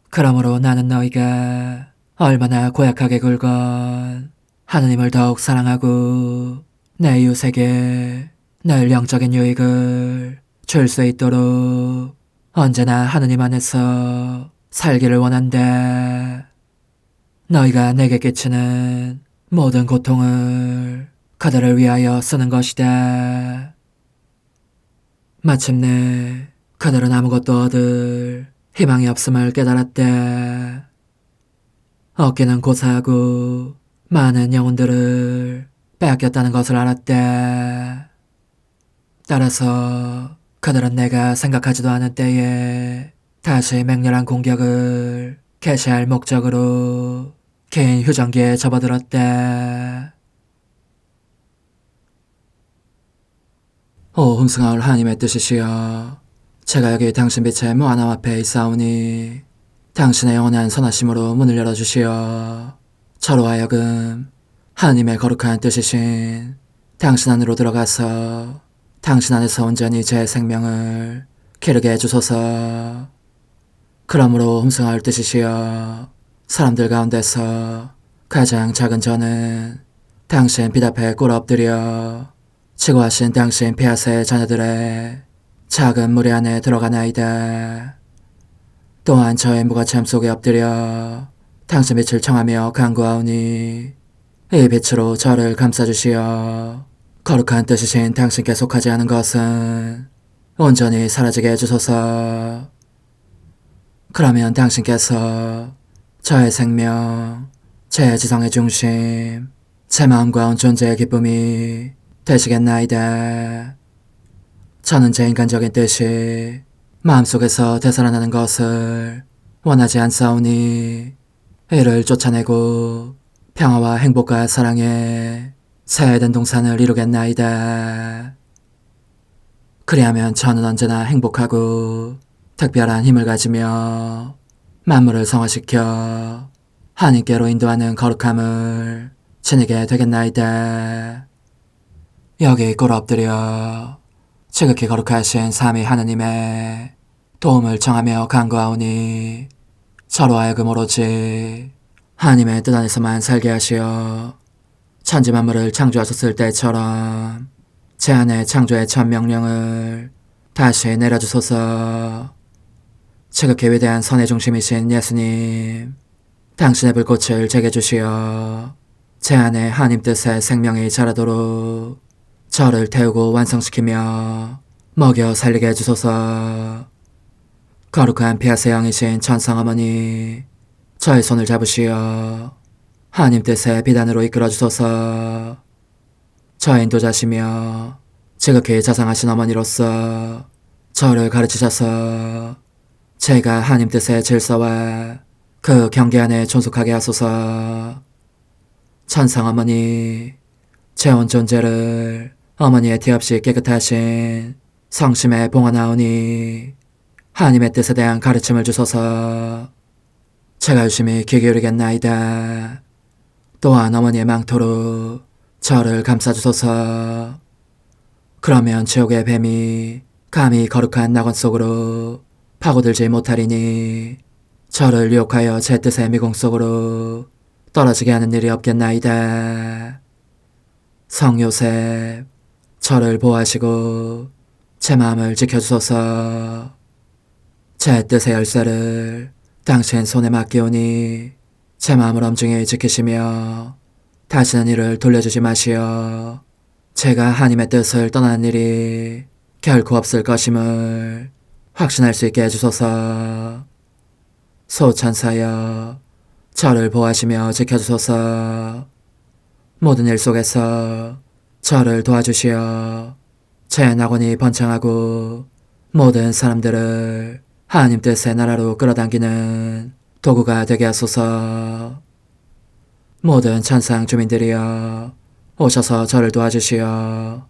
그러므로 나는 너희가 얼마나 고약하게 굴건 하느님을 더욱 사랑하고 내 이웃에게 늘 영적인 유익을 줄 수 있도록 언제나 하느님 안에서 살기를 원한다. 너희가 내게 끼치는 모든 고통을 그들을 위하여 쓰는 것이다. 마침내 그들은 아무것도 얻을 희망이 없음을 깨달았다. 얻기는 고사하고 많은 영혼들을 빼앗겼다는 것을 알았다. 따라서 그들은 내가 생각하지도 않은 때에 다시 맹렬한 공격을 개시할 목적으로 긴 휴전기에 접어들었다. 오 흥승하올 하나님의 뜻이시여, 제가 여기 당신 빛의 무한함 앞에 있사오니 당신의 영원한 선하심으로 문을 열어주시어 저로 하여금 하나님의 거룩한 뜻이신 당신 안으로 들어가서 당신 안에서 온전히 제 생명을 기르게 해주소서. 그러므로 흠승하올 뜻이시여, 사람들 가운데서 가장 작은 저는 당신 빛 앞에 꿇어 엎드려 지고하신 당신 폐하세 자녀들의 작은 무리 안에 들어가나이다. 또한 저의 무거참 속에 엎드려 당신 빛을 청하며 간구하오니 이 빛으로 저를 감싸주시어 거룩한 뜻이신 당신께 속하지 않은 것은 온전히 사라지게 해주소서. 그러면 당신께서 저의 생명, 제 지성의 중심, 제 마음과 온 존재의 기쁨이 되시겠나이다. 저는 제 인간적인 뜻이 마음속에서 되살아나는 것을 원하지 않사오니 이를 쫓아내고 평화와 행복과 사랑에 새 에덴 동산을 이루겠나이다. 그리하면 저는 언제나 행복하고 특별한 힘을 가지며 만물을 성화시켜 하나님께로 인도하는 거룩함을 지니게 되겠나이다. 여기 꿇어 엎드려 지극히 거룩하신 삼위 하느님의 도움을 청하며 간구하오니 저로 하여금 오로지 하나님의 뜻 안에서만 살게 하시어 천지 만물을 창조하셨을 때처럼 제 안에 창조의 첫 명령을 다시 내려주소서. 지극히 위대한 선의 중심이신 예수님, 당신의 불꽃을 제게 주시어 제 안에 하나님 뜻의 생명이 자라도록 저를 태우고 완성시키며 먹여 살리게 해주소서. 거룩한 피아세 영이신 천상어머니, 저의 손을 잡으시어 하나님 뜻의 비단으로 이끌어주소서. 저의 인도자시며 지극히 자상하신 어머니로서 저를 가르치셔서 제가 하나님 뜻의 질서와 그 경계 안에 존속하게 하소서. 천상어머니, 제 온 존재를 어머니의 티 없이 깨끗하신 성심에 봉헌하오니 하나님의 뜻에 대한 가르침을 주소서. 제가 열심히 귀 기울이겠나이다. 또한 어머니의 망토로 저를 감싸주소서. 그러면 지옥의 뱀이 감히 거룩한 낙원 속으로 파고들지 못하리니 저를 유혹하여 제 뜻의 미궁 속으로 떨어지게 하는 일이 없겠나이다. 성요셉, 저를 보호하시고 제 마음을 지켜주소서. 제 뜻의 열쇠를 당신 손에 맡기오니 제 마음을 엄중히 지키시며 다시는 이를 돌려주지 마시어 제가 하나님의 뜻을 떠나는 일이 결코 없을 것임을 확신할 수 있게 해주소서. 소천사여, 저를 보호하시며 지켜주소서. 모든 일 속에서 저를 도와주시어 제 낙원이 번창하고 모든 사람들을 하나님 뜻의 나라로 끌어당기는 도구가 되게 하소서. 모든 천상 주민들이여, 오셔서 저를 도와주시어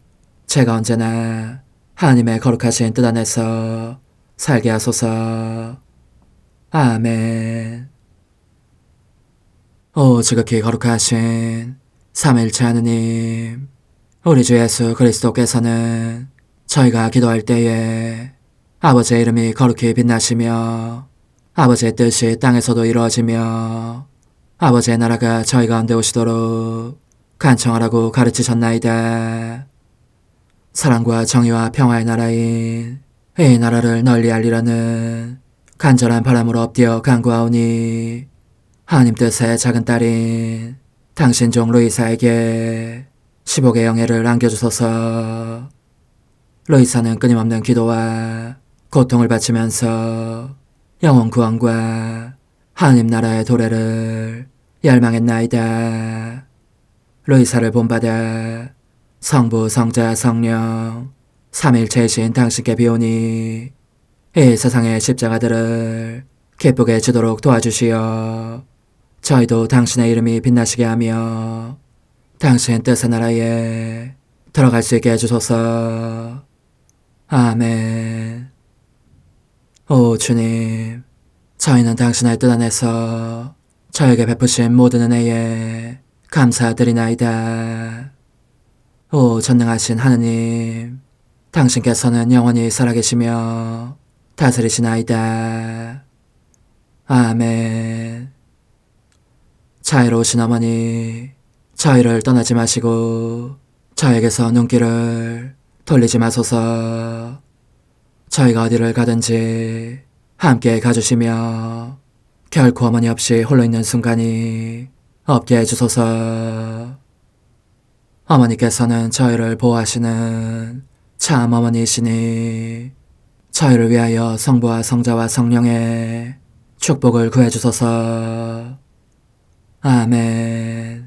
제가 언제나 하나님의 거룩하신 뜻 안에서 살게 하소서. 아멘. 오 지극히 거룩하신 삼위일체 하느님, 우리 주 예수 그리스도께서는 저희가 기도할 때에 아버지의 이름이 거룩히 빛나시며 아버지의 뜻이 땅에서도 이루어지며 아버지의 나라가 저희 가운데 오시도록 간청하라고 가르치셨나이다. 사랑과 정의와 평화의 나라인 이 나라를 널리 알리라는 간절한 바람으로 엎드려 간구하오니 하나님 뜻의 작은 딸인 당신 종 루이사에게 10억의 영예를 안겨주소서. 루이사는 끊임없는 기도와 고통을 바치면서 영혼 구원과 하나님 나라의 도래를 열망했나이다. 루이사를 본받아 성부, 성자, 성령 삼위일체이신 당신께 비오니 이 세상의 십자가들을 기쁘게 지도록 도와주시어 저희도 당신의 이름이 빛나시게 하며 당신 뜻의 나라에 들어갈 수 있게 해주소서. 아멘. 오 주님, 저희는 당신의 뜻 안에서 저에게 베푸신 모든 은혜에 감사드리나이다. 오 전능하신 하느님, 당신께서는 영원히 살아계시며 다스리시나이다. 아멘. 자애로우신 어머니, 저희를 떠나지 마시고 저에게서 눈길을 돌리지 마소서. 저희가 어디를 가든지 함께 가주시며 결코 어머니 없이 홀로 있는 순간이 없게 해주소서. 어머니께서는 저희를 보호하시는 참 어머니이시니 저희를 위하여 성부와 성자와 성령의 축복을 구해주소서. 아멘.